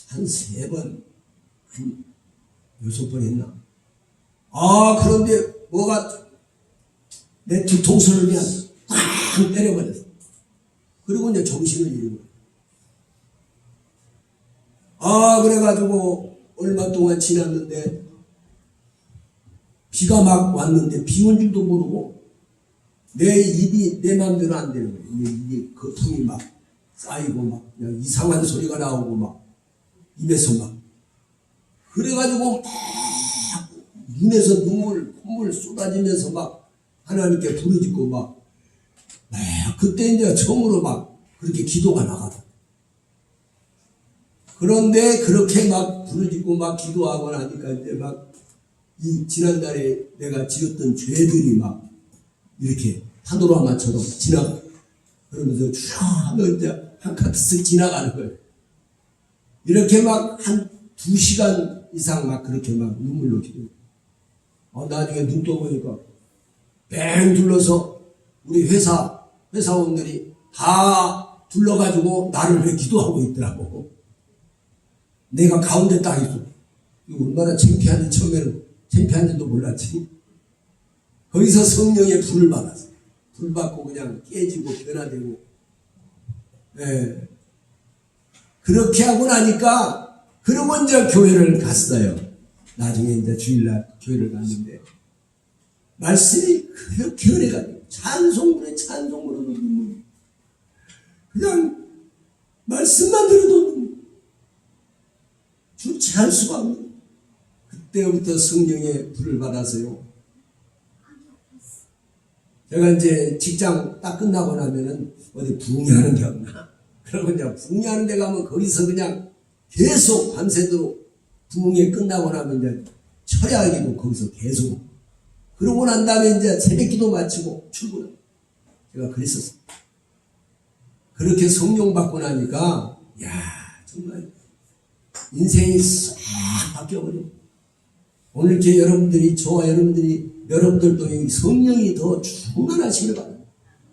한 3번, 한 6번 했나? 그런데 뭐가 내 뒤통수를 그냥 꽉 때려버렸어. 그리고 이제 정신을 잃은 거야. 그래가지고 얼마 동안 지났는데 비가 막 왔는데 비 온 줄도 모르고 내 입이 내 마음대로 안 되는 거야. 이게 거품이 막 쌓이고 막 그냥 이상한 소리가 나오고 막 입에서 막 그래가지고 막 눈에서 콧물 쏟아지면서 막 하나님께 부르짖고 막 그때 이제 처음으로 막 그렇게 기도가 나가다. 그런데 그렇게 막 부르짖고 막 기도하고 나니까 이제 막 이 지난달에 내가 지었던 죄들이 막 이렇게 파노라마처럼 지나가. 그러면서 쭉 하면 이제 한 카트씩 지나가는 거예요. 이렇게 막 한 2시간 이상 막 그렇게 막 눈물로 기도해요. 나중에 눈 떠보니까 뺑 둘러서 우리 회사원들이 다 둘러가지고 나를 왜 기도하고 있더라고. 내가 가운데 딱 있어. 이거 얼마나 창피한지 처음에는 창피한지도 몰랐지. 거기서 성령의 불을 받았어. 불 받고 그냥 깨지고 변화되고. 그렇게 하고 나니까 그러고 이제 교회를 갔어요. 나중에 이제 주일날 교회를 갔는데 말씀이 그렇게 은혜가 찬송으로 눈물. 그냥 말씀만 들어도 주체할 수가 없는. 그때부터 성령의 불을 받아서요. 제가 이제 직장 딱 끝나고 나면은 어디 부흥회하는 데 없나? 그러고 이제 부흥회하는 데 가면 거기서 그냥 계속 밤새도록 부흥회 끝나고 나면 이제 철야기도 거기서 계속. 그러고 난 다음에 이제 새벽기도 마치고 출근을. 제가 그랬었어요. 그렇게 성령 받고 나니까, 정말 인생이 싹 바뀌어버려. 오늘 이렇게 여러분들이, 저와 여러분들도 이 성령이 더 충만하시길 바랍니다.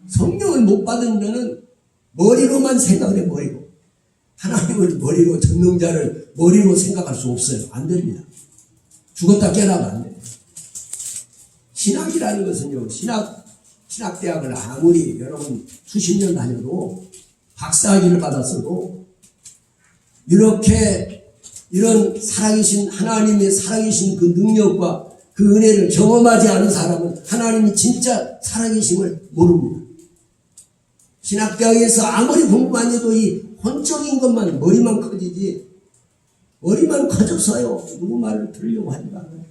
성령을 못 받으면은 머리로만 생각을 해버리고, 하나님을 머리로, 전능자를 머리로 생각할 수 없어요. 안 됩니다. 죽었다 깨나면 안 돼요. 신학이라는 것은요, 신학대학을 아무리 여러분 수십 년 다녀도, 박사학위를 받았어도, 이런 살아계신 하나님의 살아계신 그 능력과 그 은혜를 경험하지 않은 사람은 하나님이 진짜 살아계심을 모릅니다. 신학대학에서 아무리 공부 많이 해도 이 혼적인 것만 머리만 커지지, 머리만 커져서요 누구 말을 들으려고 하지 않아요.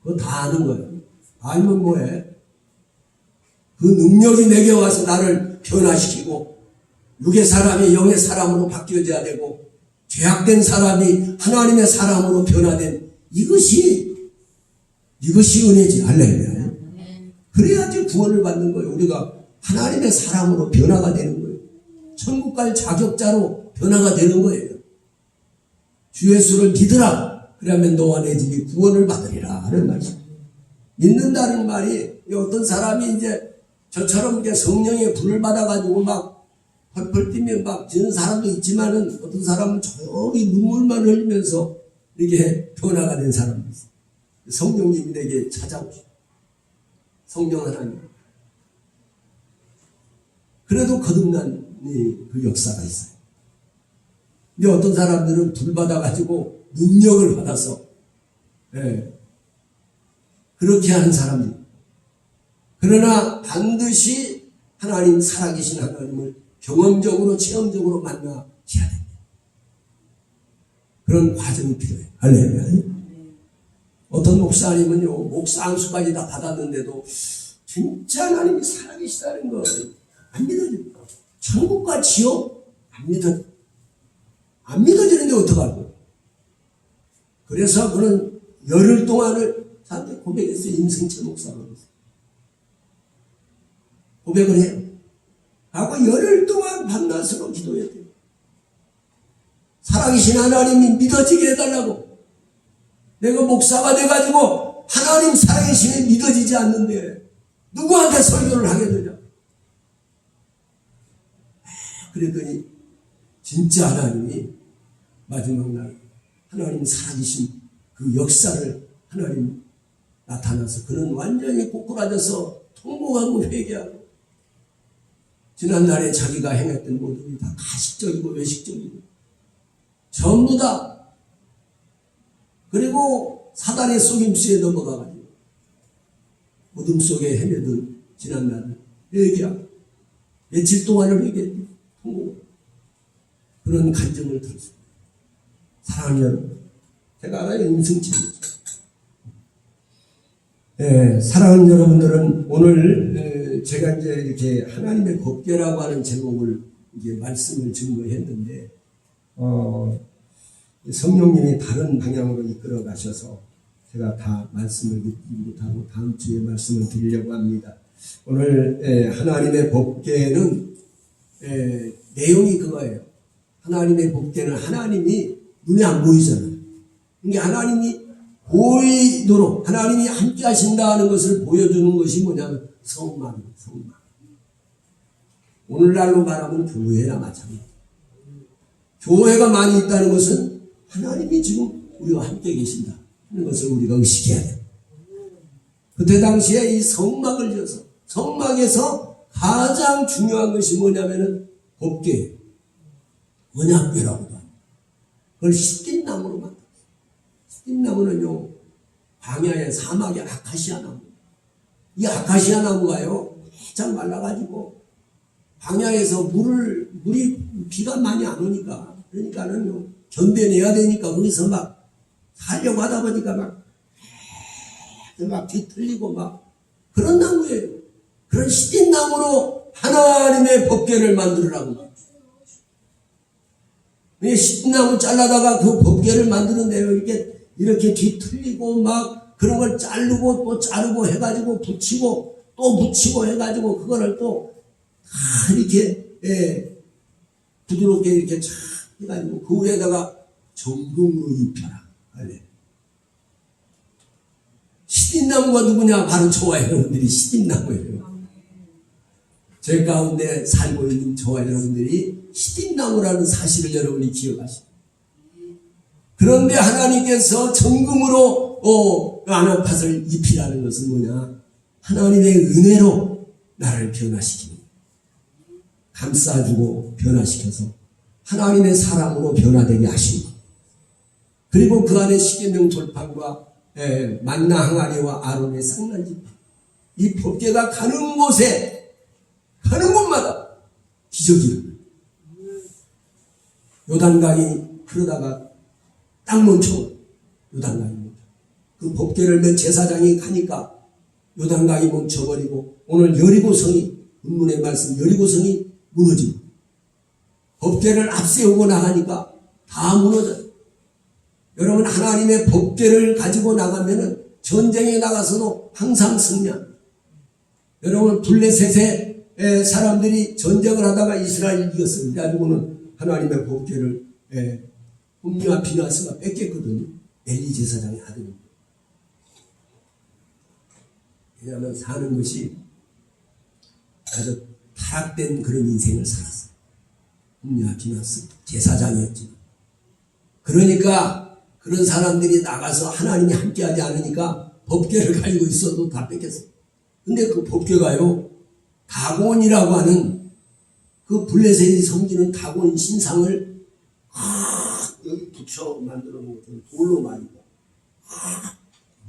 그거 다 아는 거예요. 알면 뭐해? 그 능력이 내게 와서 나를 변화시키고, 육의 사람이 영의 사람으로 바뀌어져야 되고, 죄악된 사람이 하나님의 사람으로 변화된 이것이 은혜지. 할렐루야. 그래야지 구원을 받는 거예요. 우리가 하나님의 사람으로 변화가 되는 거예요. 천국 갈 자격자로 변화가 되는 거예요. 주 예수를 믿으라. 그러면 너와 내 집이 구원을 받으리라 하는 말이죠. 믿는다는 말이, 어떤 사람이 이제 저처럼 이렇게 성령의 불을 받아가지고 막 펄펄 뛰면 막 지는 사람도 있지만은, 어떤 사람은 조용히 눈물만 흘리면서 이렇게 변화가 된 사람도 있어요. 성령님이 내게 찾아오시고, 성령 하나님. 그래도 거듭난 그 역사가 있어요. 근데 어떤 사람들은 불 받아가지고 능력을 받아서, 그렇게 하는 사람들. 그러나 반드시 하나님, 살아계신 하나님을 경험적으로, 체험적으로 만나셔야 됩니다. 그런 과정이 필요해요. 할렐루야. 어떤 목사님은요, 목사 안수까지 다 받았는데도 진짜 하나님이 살아계시다는 걸 안 믿어집니다. 천국과 지옥 안 믿어지는데 어떡하고. 그래서 그는 열흘 동안을 저한테 고백했어요. 임승철 목사가. 고백을 해요. 하고 열흘 동안 밤낮으로 기도했대요. 살아계신 하나님이 믿어지게 해달라고. 내가 목사가 돼가지고 하나님 살아계심이 믿어지지 않는데 누구한테 설교를 하게 되냐. 그랬더니 진짜 하나님이 마지막 날 하나님 살아계신 그 역사를 하나님 나타나서 그는 완전히 꼬꾸라져서 통곡하고 회개하고, 지난날에 자기가 행했던 모든 게 다 가식적이고 외식적이고 전부 다, 그리고 사단의 속임수에 넘어가가지고 어둠 속에 헤매던 지난날을 회개하고 며칠 동안을 회개했고 통곡, 그런 간증을 들었습니다. 사랑하는 여러분, 제가 알아요. 임승철이죠. 사랑하는 여러분들은 오늘 제가 이제 이렇게 하나님의 법궤라고 하는 제목을 이제 말씀을 증거했는데, 성령님이 다른 방향으로 이끌어 가셔서 제가 다 말씀을 듣지 못하고 다음 주에 말씀을 드리려고 합니다. 오늘 하나님의 법궤는 내용이 그거예요. 하나님의 법궤는 하나님이 눈에 안 보이잖아요. 이게 하나님이 보이도록 하나님이 함께 하신다는 것을 보여주는 것이 뭐냐면 성막입니다. 성막. 오늘날로 말하면 교회나 마찬가지. 교회가 많이 있다는 것은 하나님이 지금 우리와 함께 계신다 하는 것을 우리가 의식해야 돼요. 그때 당시에 이 성막을 지어서, 성막에서 가장 중요한 것이 뭐냐면은 법궤, 언약궤라고도 합니다. 그걸 십빛나무로 만들었어요. 십빛나무는요, 광야의 사막의 아카시아 나무. 이 아카시아 나무가요, 바짝 말라가지고 광야에서 물이 비가 많이 안 오니까, 그러니까는요, 견뎌내야 되니까 거기서 막 살려고 하다 보니까 막 뒤틀리고 막 그런 나무예요. 그런 십빛나무로 하나님의 법궤를 만들으라고. 십빛나무 잘라다가 그 법궤를 만드는데요, 이렇게 뒤틀리고 막 그런 걸 자르고 또 자르고 해가지고 붙이고 또 붙이고 해가지고 그거를 또 다 이렇게 부드럽게 이렇게 쫙 해가지고 그 위에다가 정금으로 입혀라. 시딘나무가 누구냐? 바로 저와 여러분들이 시딘나무예요. 제 가운데 살고 있는 저와 여러분들이 시딘나무라는 사실을 여러분이 기억하시고, 그런데 하나님께서 정금으로 안압팥을 입히라는 것은 뭐냐? 하나님의 은혜로 나를 변화시키는, 감싸주고 변화시켜서 하나님의 사랑으로 변화되게 하신 것. 그리고 그 안에 십계명 돌판과 만나 항아리와 아론의 쌍난지판, 이 법궤가 가는 곳에, 가는 곳마다 기적이 일어나요. 요단강이 흐르다가 딱 멈춰. 요단강이 멈춰. 그 법궤를 맨 제사장이 가니까 요단강이 멈춰버리고, 오늘 여리고성이, 본문의 말씀 여리고성이 무너지고, 법궤를 앞세우고 나가니까 다 무너져요. 여러분, 하나님의 법궤를 가지고 나가면은 전쟁에 나가서도 항상 승리합니다. 여러분, 블레셋의 사람들이 전쟁을 하다가 이스라엘이 이겼어요. 그래가지고는 하나님의 법궤를 홈리와 비나스가 뺏겼거든요. 엘리 제사장의 아들입니다. 왜냐하면 사는 것이 아주 타락된 그런 인생을 살았어요. 홈리와 비나스 제사장이었지만. 그러니까 그런 사람들이 나가서 하나님이 함께하지 않으니까 법궤를 가지고 있어도 다 뺏겼어요. 근데 그 법궤가요, 다곤이라고 하는 그 블레셋이 섬기는 다곤 신상을 여기 붙여 만들어 놓은 것은 돌로 말이고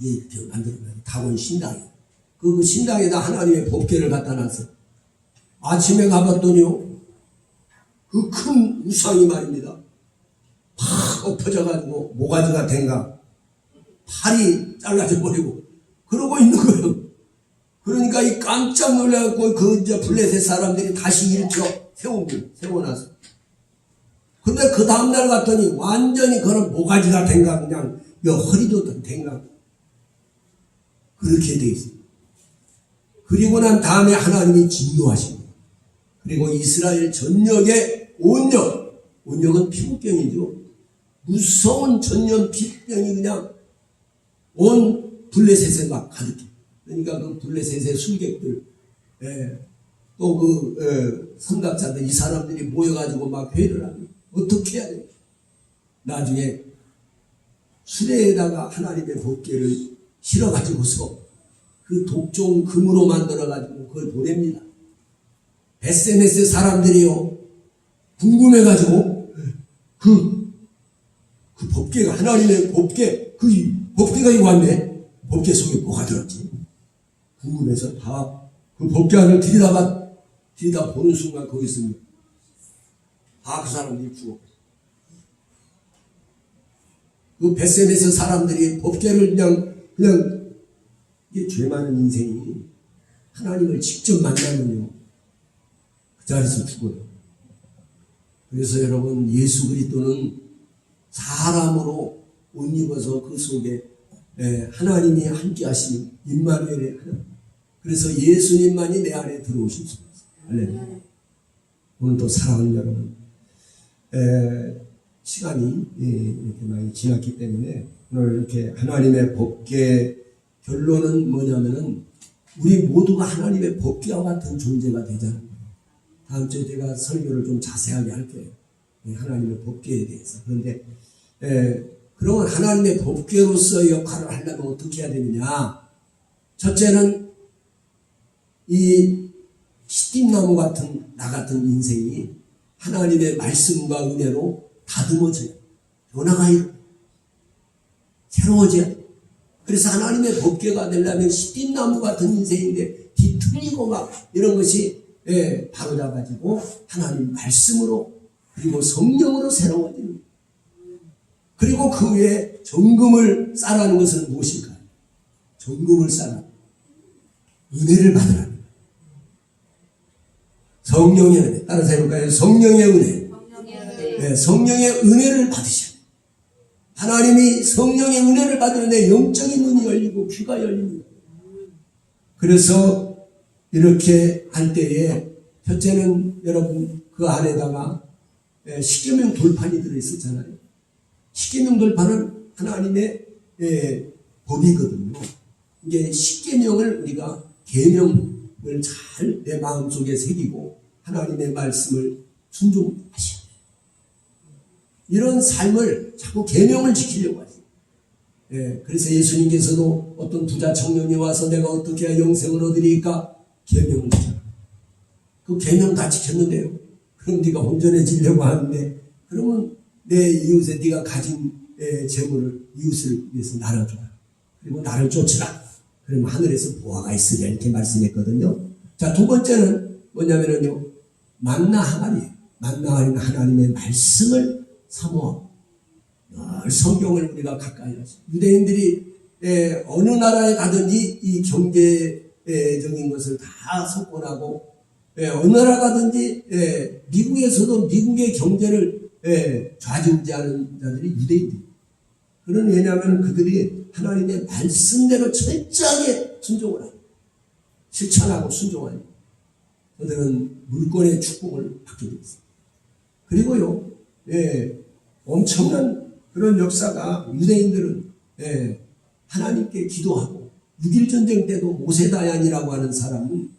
이렇게 만들어 놓은 다곤 신당이에요. 그 신당에다 하나님의 법궤를 갖다 놨어요. 아침에 가봤더니요, 그 큰 우상이 말입니다, 팍 엎어져가지고 모가지가 된가, 팔이 잘라져 버리고 그러고 있는 거예요. 그러니까 이 깜짝 놀라갖고 그 이제 블레셋 사람들이 다시 일으켜 세워놨어. 근데 그 다음날 갔더니 완전히 그런 모가지가 된가, 그냥 허리도 된가, 그렇게 돼 있어요. 그리고 난 다음에 하나님이 진노하십니다. 그리고 이스라엘 전역에 온역은 피부병이죠. 무서운 전염 피부병이 그냥 온 블레셋에 막 가득해. 그러니까 그 블레셋의 술객들, 또 그 선각자들, 이 사람들이 모여가지고 막 회의를 합니다. 어떻게 해야 돼? 나중에 수레에다가 하나님의 법궤를 실어가지고서 그 독종 금으로 만들어가지고 그걸 보냅니다. SNS 사람들이요, 궁금해가지고 그 법궤가, 하나님의 법궤, 그 법궤가 이거 왔네. 법궤 속에 뭐가 들었지? 궁금해서 다 그 법궤 안을 들이다 보는 순간 거기 있습니다. 다 그 사람들이 죽어. 그 베센에서 사람들이 법궤를 그냥 이게 죄 많은 인생이 하나님을 직접 만나면요, 그 자리에서 죽어요. 그래서 여러분, 예수 그리스도는 사람으로 옷 입어서 그 속에 하나님이 함께 하시는 임마누엘의 하나님. 그래서 예수님만이 내 안에 들어오실 수 있어요. 할렐루야. 오늘도 사랑하는 여러분, 시간이 이렇게 많이 지났기 때문에 오늘 이렇게 하나님의 법궤 결론은 뭐냐면은 우리 모두가 하나님의 법궤와 같은 존재가 되자는 거예요. 다음 주에 제가 설교를 좀 자세하게 할게요. 하나님의 법궤에 대해서. 그런데 그러면 하나님의 법궤로서의 역할을 하려면 어떻게 해야 되느냐? 첫째는 이 시딤나무 같은 나 같은 인생이 하나님의 말씀과 은혜로 다듬어져요. 변화가 일어나요. 새로워져요. 그래서 하나님의 법궤가 되려면 시딤나무 같은 인생인데 뒤틀리고 막 이런 것이 바로잡아지고 하나님 말씀으로, 그리고 성령으로 새로워지는 거예요. 그리고 그 위에 정금을 쌓라는 것은 무엇일까요? 정금을 쌓라. 은혜를 받으라는 거예요. 성령의 은혜. 따라서 해볼까요? 성령의 은혜. 네, 성령의 은혜를 받으셔야 돼요. 하나님이 성령의 은혜를 받으면 내 영적인 눈이 열리고 귀가 열립니다. 그래서 이렇게 할 때에 첫째는 여러분 그 안에다가 십계명 돌판이 들어있었잖아요. 십계명 돌판은 하나님의 법이거든요. 이게 십계명을 우리가 계명을 잘 내 마음속에 새기고 하나님의 말씀을 순종하셔야 돼요. 이런 삶을 자꾸 계명을 지키려고 하죠. 예, 그래서 예수님께서도 어떤 부자 청년이 와서 내가 어떻게 해야 영생을 얻으리까? 계명을 지켜라. 그 계명 다 지켰는데요. 그럼 네가 온전해지려고 하는데 그러면 내 이웃에 네가 가진 재물을 이웃을 위해서 나눠줘라. 그리고 나를 쫓으라. 그러면 하늘에서 보화가 있으리라 이렇게 말씀했거든요. 자, 두 번째는 뭐냐면요. 만나 항아리예요. 만나 항아리는 하나님의 말씀을 사모하고 늘 성경을 우리가 가까이 하죠. 유대인들이 어느 나라에 가든지 이 경제적인 것을 다 석권하고 어느 나라 가든지 미국에서도 미국의 경제를 좌지우지하는 자들이 유대인들. 그는 왜냐하면 그들이 하나님의 말씀대로 철저하게 순종을 하고 실천하고 순종하니 그들은 물권의 축복을 받게 되었습니다. 그리고요, 엄청난 그런 역사가 유대인들은 하나님께 기도하고 6.1 전쟁 때도 모세다얀이라고 하는 사람은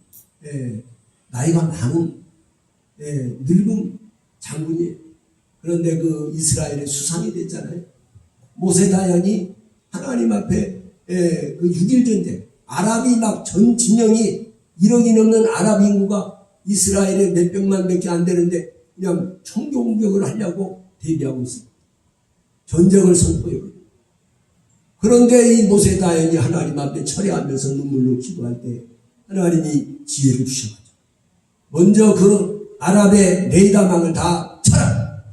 나이가 많은 늙은 장군이에요. 그런데 그 이스라엘의 수상이 됐잖아요. 모세다얀이 하나님 앞에 그 6.1 전쟁 아랍이 막 전 진영이 1억이 넘는 아랍 인구가 이스라엘에 몇백만밖에 안 되는데 그냥 총격 공격을 하려고 대비하고 있습니다. 전쟁을 선포해요. 그런데 이 모세다얀이 하나님 앞에 철회하면서 눈물로 기도할 때 하나님이 지혜를 주셔가지고 먼저 그 아랍의 레이더망을 다 쳐라.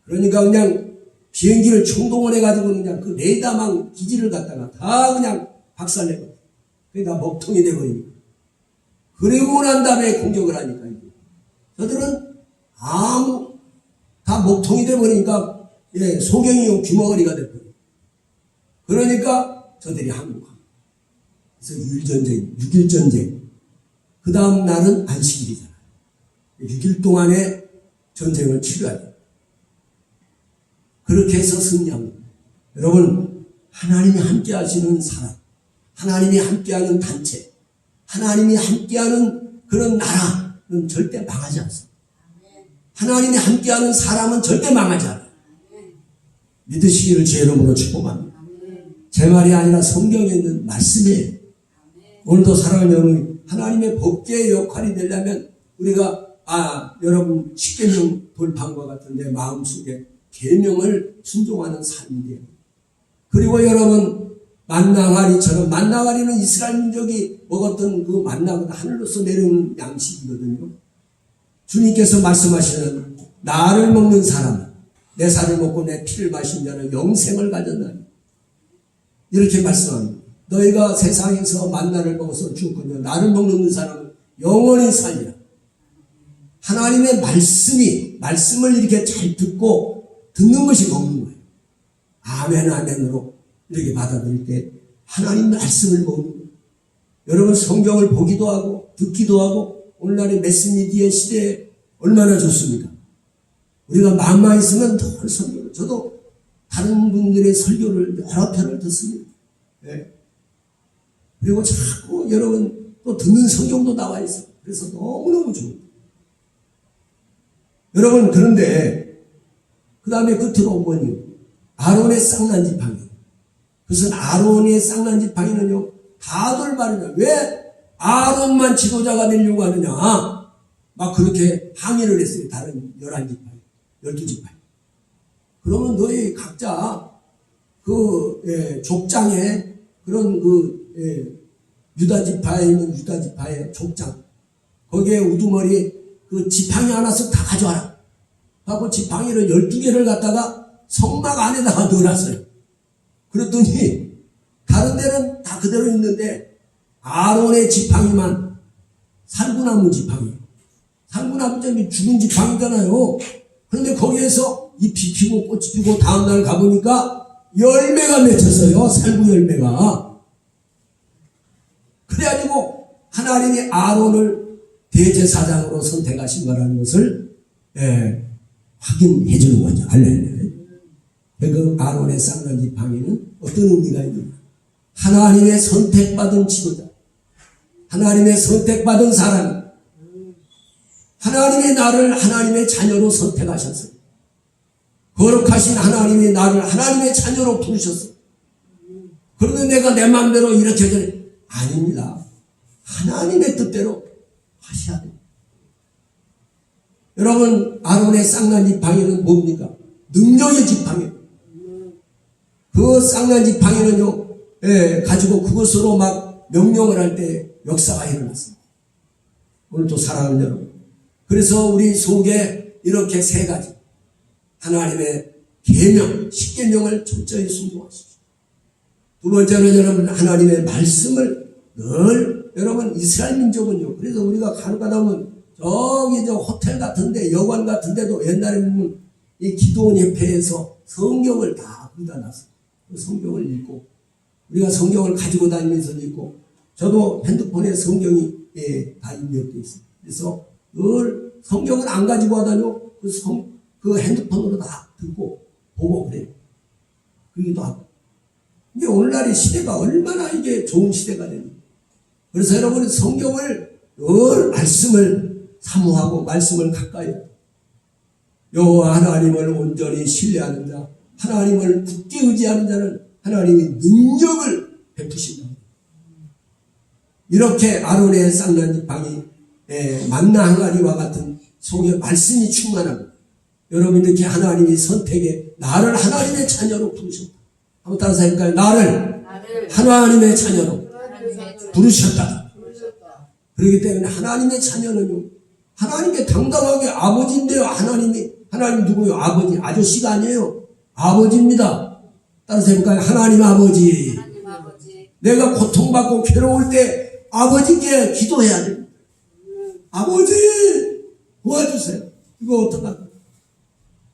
그러니까 그냥 비행기를 총동원해가지고 그냥 그 레이더망 기지를 갖다가 다 그냥 박살내고 그러니까 먹통이 돼버립니다. 그리고 난 다음에 공격을 하니까 저들은 다 먹통이 돼버리니까 소경이용 귀머거리가 돼버려요. 그러니까 저들이 항복합니다. 그래서 6.1 전쟁 그 다음 날은 안식일이잖아요. 6일 동안의 전쟁을 치러야 돼요. 그렇게 해서 승리한 겁니다. 여러분, 하나님이 함께 하시는 사람, 하나님이 함께하는 단체, 하나님이 함께하는 그런 나라는 절대 망하지 않습니다. 하나님이 함께하는 사람은 절대 망하지 않아요. 믿으시기를 주의 이름으로 축복합니다. 제 말이 아니라 성경에 있는 말씀이에요. 오늘도 사랑하는 여러분, 하나님의 법계의 역할이 되려면 우리가 여러분 십계명 돌판과 같은 내 마음속에 계명을 순종하는 삶이 돼요. 그리고 여러분 만나가리처럼 만나가리는 이스라엘 민족이 먹었던 그 만나가 하늘로서 내려오는 양식이거든요. 주님께서 말씀하시는 나를 먹는 사람은 내 살을 먹고 내 피를 마신 자는 영생을 가졌나니 이렇게 말씀합니다. 너희가 세상에서 만나를 먹어서 죽었거든요. 나를 먹는 사람은 영원히 살리라. 하나님의 말씀을 이렇게 잘 듣고 듣는 것이 먹는 거예요. 아멘 아멘으로 이렇게 받아들일 때 하나님 말씀을 먹는 거예요. 여러분 성경을 보기도 하고 듣기도 하고 오늘날의 매스미디어 시대에 얼마나 좋습니까? 우리가 마음만 있으면 더 설교를 저도 다른 분들의 설교를 여러 편을 듣습니다. 그리고 자꾸 여러분 또 듣는 성경도 나와 있어요. 그래서 너무너무 좋아요. 여러분 그런데 그 다음에 끝으로 뭐니? 아론의 쌍난 지팡이. 그것은 아론의 쌍난 지팡이는요 다들 말이냐 왜 아론만 지도자가 되려고 하느냐 막 그렇게 항의를 했어요. 다른 11지팡이 12지팡이. 그러면 너희 각자 그 족장에 그런 유다지파에는 유다지파의 족장 거기에 우두머리 그 지팡이 하나씩 다 가져와라 하고 지팡이를 12개를 갖다가 성막 안에다가 넣어놨어요. 그랬더니 다른 데는 다 그대로 있는데 아론의 지팡이만 살구나무 지팡이 살구나무 점이 죽은 지팡이잖아요. 그런데 거기에서 잎이 피고 꽃이 피고 다음날 가보니까 열매가 맺혔어요. 살구 열매가. 그래가지고 하나님이 아론을 대제사장으로 선택하신 거라는 것을 확인해 주는 거죠. 할렐루야. 그 아론의 쌍난 지팡이는 어떤 의미가 있는가? 하나님의 선택받은 지도자, 하나님의 선택받은 사람, 하나님의 나를 하나님의 자녀로 선택하셨어요. 거룩하신 하나님이 나를 하나님의 자녀로 부르셨어요. 그런데 내가 내 마음대로 이렇게 전해 아닙니다. 하나님의 뜻대로 하셔야 됩니다. 여러분, 아론의 쌍난 지팡이는 뭡니까? 능력의 지팡이. 그 쌍난 지팡이는요, 가지고 그것으로 막 명령을 할 때 역사가 일어났습니다. 오늘도 사랑하는 여러분, 그래서 우리 속에 이렇게 세 가지 하나님의 계명, 십계명을 철저히 순종하십시오. 두 번째는 여러분, 하나님의 말씀을 늘, 여러분, 이스라엘 민족은요, 그래서 우리가 가다 보면 저기 저 호텔 같은데, 여관 같은데도 옛날에 보면 이 기도원 협회에서 성경을 다 갖다 놨어요. 그 성경을 읽고, 우리가 성경을 가지고 다니면서 읽고, 저도 핸드폰에 성경이 다 입력되어 있어요. 그래서 늘 성경을 안 가지고 하다뇨, 그 핸드폰으로 다 듣고, 보고 그래요. 그러기도 하고. 이게 오늘날의 시대가 얼마나 이게 좋은 시대가 됩니다. 그래서 여러분은 성경을 늘 말씀을 사모하고 말씀을 가까이 여호와 하나님을 온전히 신뢰하는 자, 하나님을 굳게 의지하는 자는 하나님이 능력을 베푸신다. 이렇게 아론의 쌍난 지팡이, 만나 항아리와 같은 속에 말씀이 충만하고, 여러분 이렇게 하나님이 선택에 나를 하나님의 자녀로 부르셨다. 한번 따라서 해볼까요? 나를 하나님의 자녀로 부르셨다. 그렇기 때문에 하나님의 자녀는요, 하나님께 당당하게 아버지인데요. 하나님 누구요? 아버지. 아저씨가 아니에요. 아버지입니다. 따라서 해볼까요? 하나님 아버지. 내가 고통받고 괴로울 때 아버지께 기도해야 됩니다. 아버지 도와주세요. 이거 어떡할까?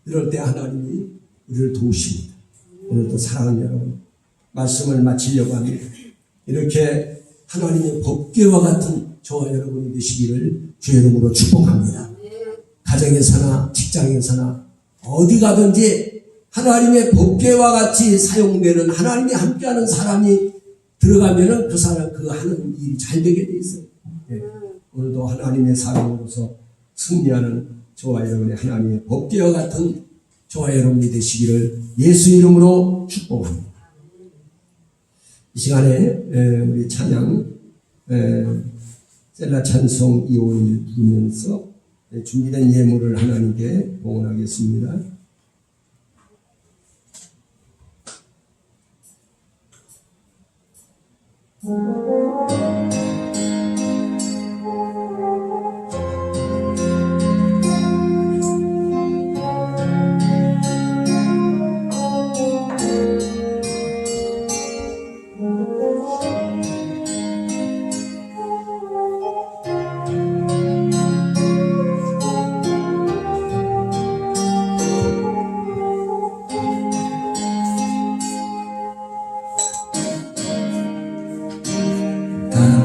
이럴 때 하나님이 우리를 도우십니다. 오늘도 사랑하는 여러분, 말씀을 마치려고 합니다. 이렇게 하나님의 법궤와 같은 저와 여러분이 되시기를 주의 이름으로 축복합니다. 가정에서나 직장에서나 어디 가든지 하나님의 법궤와 같이 사용되는, 하나님이 함께하는 사람이 들어가면은 그 사람 그 하는 일이 잘 되게 돼 있어요. 오늘도 하나님의 사람으로서 승리하는 저와 여러분의 하나님의 법궤와 같은 저와 여러분이 되시기를 예수 이름으로 축복합니다. 이 시간에 우리 찬양 셀라 찬송 251 부르면서 준비된 예물을 하나님께 봉헌하겠습니다.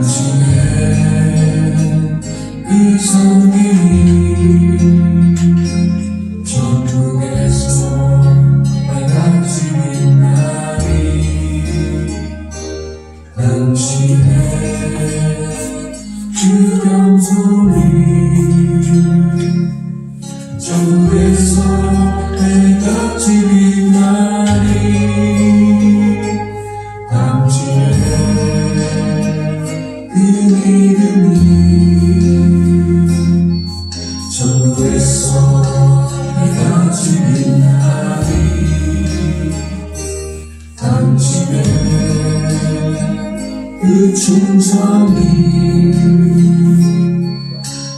당신의 그 손이 천국에서 내가 지닌 날이, 당신의 그 경손이 천국에서 내가 지닌 날이, 당신의 그 믿음이 천국에서 내가 지닌 날이, 당신의 그 충성이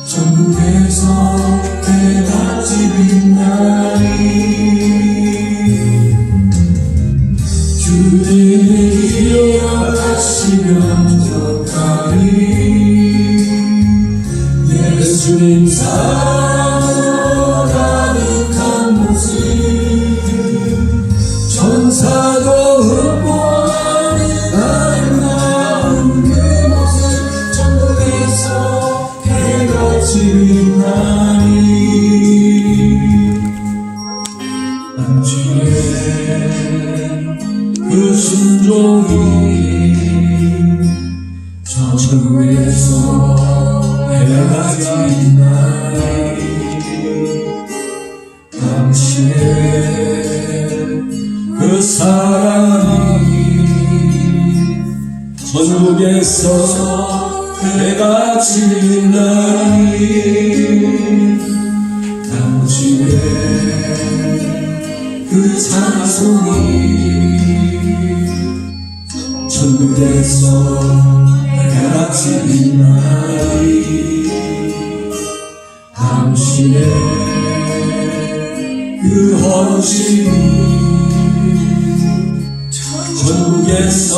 천국에서 내가 지닌 날이, 주님이 기억하시면 좋다니, 예수님 사랑으로 가득한 모습, 천사도 흠모하는 아름다운 그 모습, 천국에서 해가 지는 날이, 당신의 그 순종이 천국에서 해가 지는 날이 당신의 그 사랑이 천국에서 해가 지는 날이 당신의 그 찬송이 천국에서 해가 지는 날이 당신의 그 헌신이 천국에서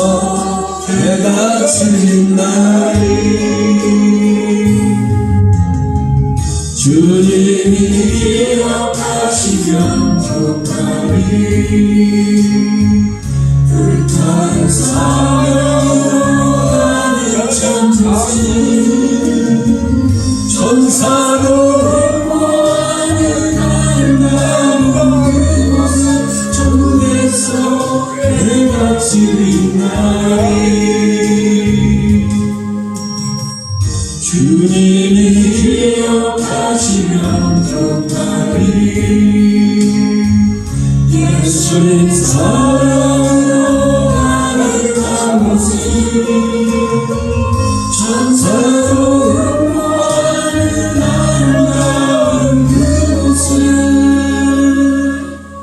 해가 지는 날이 주님이 기억하시면 좋다니 불타는 사랑으로 가는 천사로 응원하는 아름다운 그곳은 천국에서 해가 지는 날이 주님이 기억하시면 좋다니 예수님 사랑으로 가는 곳은 천사도 응원하는 아름다운 그곳은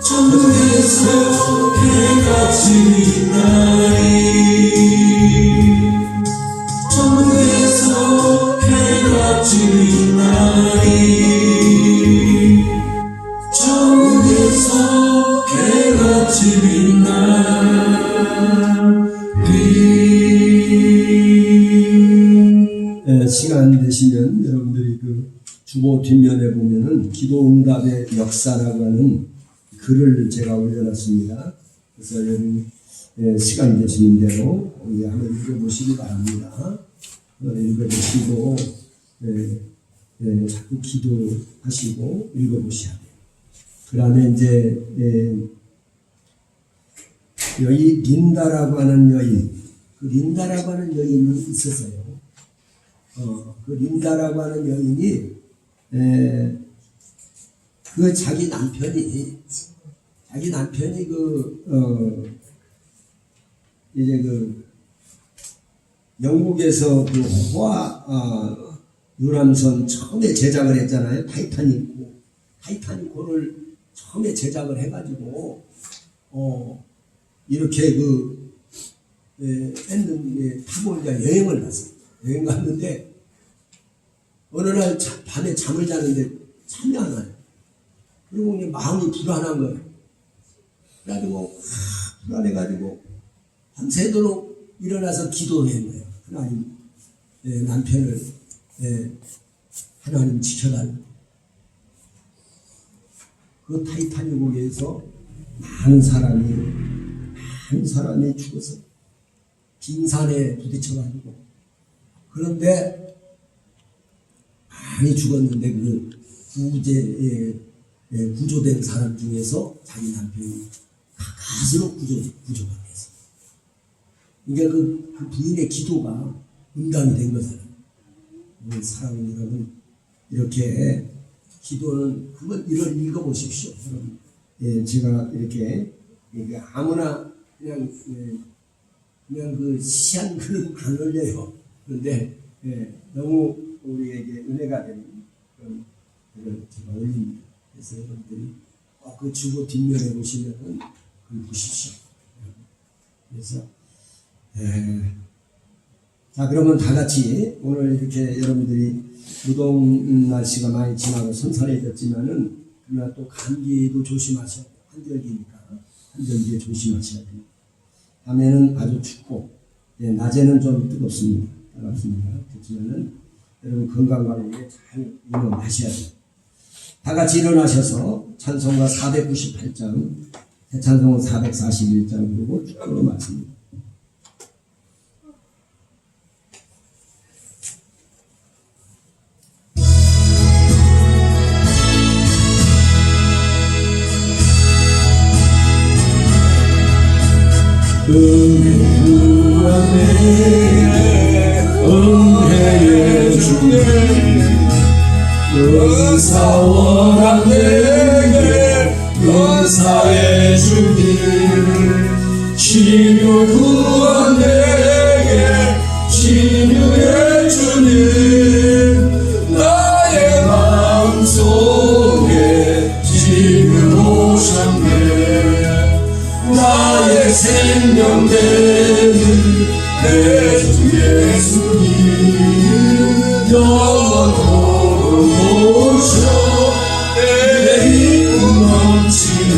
천국에서 해가 지는 날이 천국에서 해가 지는 날이 천국에서 해가 지는 날이 시간 되시면 여러분들이 그 주보 뒷면에 보면은 기도 응답의 역사라고 하는 글을 제가 올려놨습니다. 그래서 여러분 시간 되시는 대로 한번 읽어보시기 바랍니다. 읽어보시고 자꾸 기도하시고 읽어보셔야 돼요. 그 안에 이제 여기 린다라고 하는 여인, 그 린다라고 하는 여인이 있었어요. 그 린다라고 하는 여인이 그 자기 남편이 이제 그 영국에서 그 유람선 처음에 제작을 했잖아요. 타이타닉호를 처음에 제작을 해가지고 이렇게 타고 이제 여행을 갔어요. 여행 갔는데 어느 날 밤에 잠을 자는데 잠이 안 와요. 그리고 그냥 마음이 불안한 거예요. 그래가지고 불안해가지고 밤새도록 일어나서 기도한 거예요. 하나님, 남편을 하나님 지켜달라고. 그 타이타닉호에서 많은 사람이 죽어서 빙산에 부딪혀가지고, 그런데 많이 죽었는데 그 구조된 사람 중에서 자기 남편이 가까스로 구조가 됐어요. 그러니까 그 부인의 기도가 응답이 된 거잖아요. 사랑하는 여러분, 이렇게 기도는 한번 읽어보십시오. 여러분, 제가 이렇게 아무나 그냥 그 시한 글은 안 올려요. 그런데 너무 우리에게 은혜가 되는 그런 글을 제가 올립니다. 그래서 여러분들이 그 주보 뒷면에 보시면은 그걸 보십시오. 그래서 자, 그러면 다 같이 오늘 이렇게 여러분들이 무더운 날씨가 많이 지나고 선선해졌지만은 그러나 또 감기도 조심하셔야 돼요. 한절기에 조심하셔야 돼요. 밤에는 아주 춥고 낮에는 좀 뜨겁습니다. 그렇지만은 여러분 건강 관리에 잘 일어나셔야 돼요. 다 같이 일어나셔서 찬송가 498장, 대찬송은 441장 그리고 축구로 마칩니다. 그 안에 주네 은사원한 내게 은사의 주님 치유 구원 내게 치유의 주님 나의 마음속에 지금 오셨네 나의 생명 되는 내 주 예수님 영원토록 오셔 내 기쁨 넘치네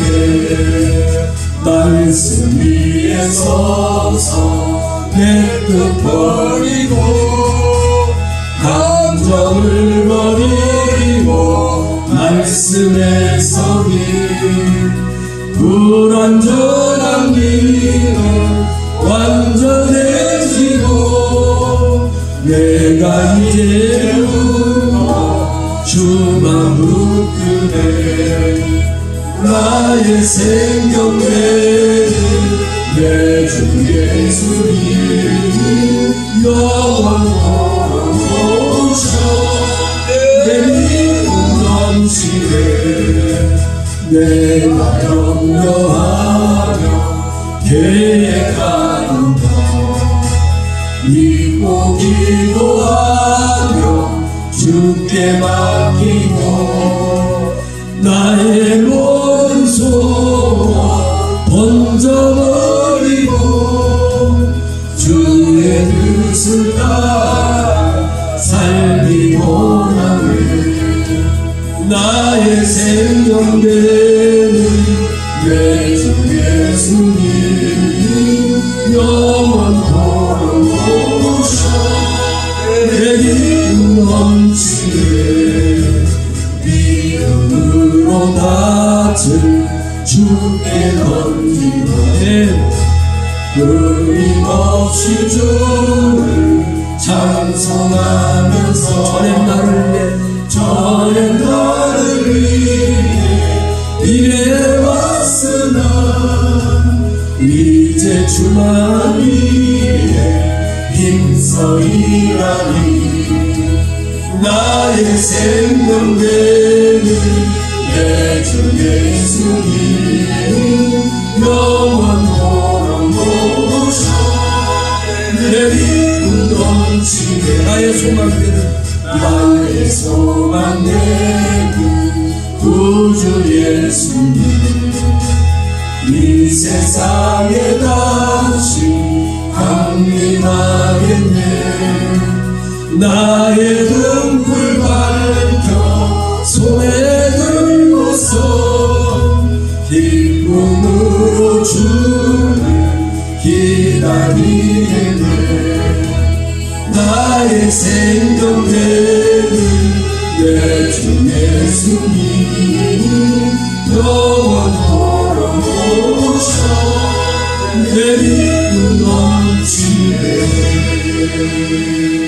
말씀 위에 서서 내 뜻 버리고 감정을 버리고 말씀에 서기 불완전한 길을 완전해지고 내가 이제는 주만 붙드네 나의 생명 되는 내 주 예수님 영원토록 오셔 내 기쁨 넘치네 내가 염려하며 계획하는 것 믿고 기도하며 주께 맡기고 나의 모든 소원 던져버리고 주의 뜻을 따라 살기 원하네 나의 생명 되는 내 주 예수님 영원토록 오셔 내 기쁨 넘치네 믿음으로 낯을 주께 던지네 끊임없이 주를 찬송하면서 전엔 나를 위해 일해왔으나 이제 주만 위해 힘써 일하리 나의 생명 되는 내 주 예수님 영원토록 오셔 내 기쁨 넘치네 나의 소망 되는 구주 예수님 이 세상에 다시 강림하겠네 나의 등불 밝혀 손에 들고서 기쁨으로 주를 기다리겠네 나의 생명 되는 내 주 예수님 영원토록 오셔 내 기쁨 넘치네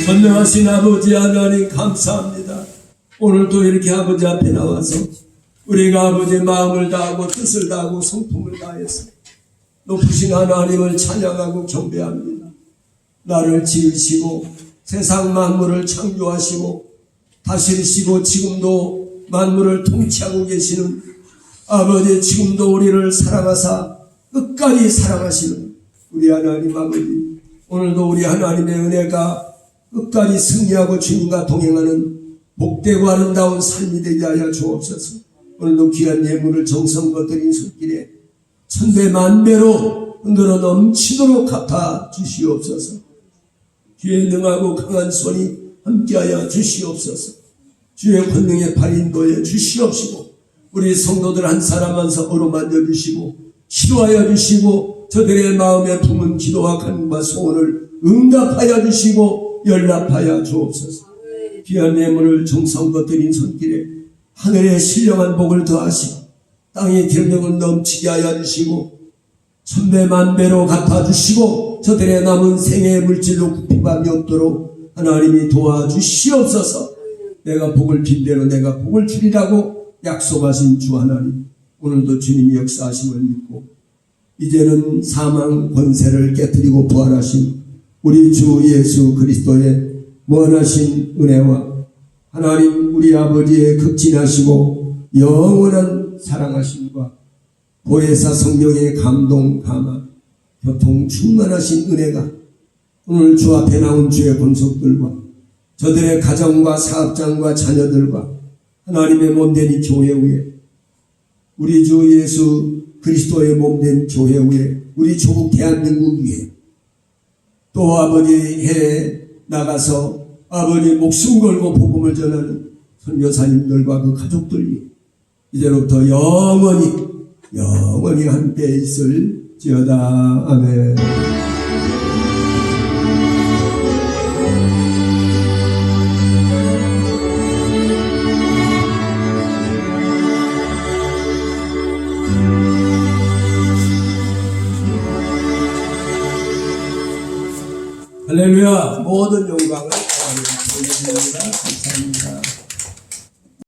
전능하신 아버지 하나님 감사합니다. 오늘도 이렇게 아버지 앞에 나와서 우리가 아버지의 마음을 다하고 뜻을 다하고 성품을 다해서 높으신 하나님을 찬양하고 경배합니다. 나를 지으시고 세상 만물을 창조하시고 다스리시고 지금도 만물을 통치하고 계시는 아버지 지금도 우리를 사랑하사 끝까지 사랑하시는 우리 하나님 아버지 오늘도 우리 하나님의 은혜가 끝까지 승리하고 주님과 동행하는 복되고 아름다운 삶이 되게 하여 주옵소서. 오늘도 귀한 예물을 정성껏 드린 손길에 천배 만배로 흔들어 넘치도록 갚아 주시옵소서. 귀에 능하고 강한 손이 함께하여 주시옵소서. 주의 권능의 팔 인도해 주시옵시고 우리 성도들 한 사람 한 사람으로 만져주시고 치료하여 주시고 저들의 마음에 품은 기도와 간구와 소원을 응답하여 주시고 연락하여 주옵소서. 귀한 예물을 정성껏 드린 손길에 하늘의 신령한 복을 더하시고 땅의 경영을 넘치게 하여 주시고 천배 만배로 갚아주시고 저들의 남은 생애의 물질로 굽힘함이 없도록 하나님이 도와주시옵소서. 내가 복을 빈대로 내가 복을 주리라고 약속하신 주 하나님, 오늘도 주님이 역사하심을 믿고 이제는 사망 권세를 깨뜨리고 부활하신 우리 주 예수 그리스도의 무한하신 은혜와 하나님 우리 아버지의 극진하시고 영원한 사랑하심과 보혜사 성령의 감동 감화 교통 충만하신 은혜가 오늘 주 앞에 나온 주의 권속들과 저들의 가정과 사업장과 자녀들과 하나님의 몸된 이 교회 위에 우리 주 예수 그리스도의 몸된 교회 위에 우리 조국 대한민국 위에 또 아버지 해에 나가서 아버지 목숨 걸고 복음을 전하는 선교사님들과 그 가족들 위해 이제부터 영원히 함께 있을지어다. 아멘. 할렐루야. 모든 영광을 하나님께 드립니다. 감사합니다.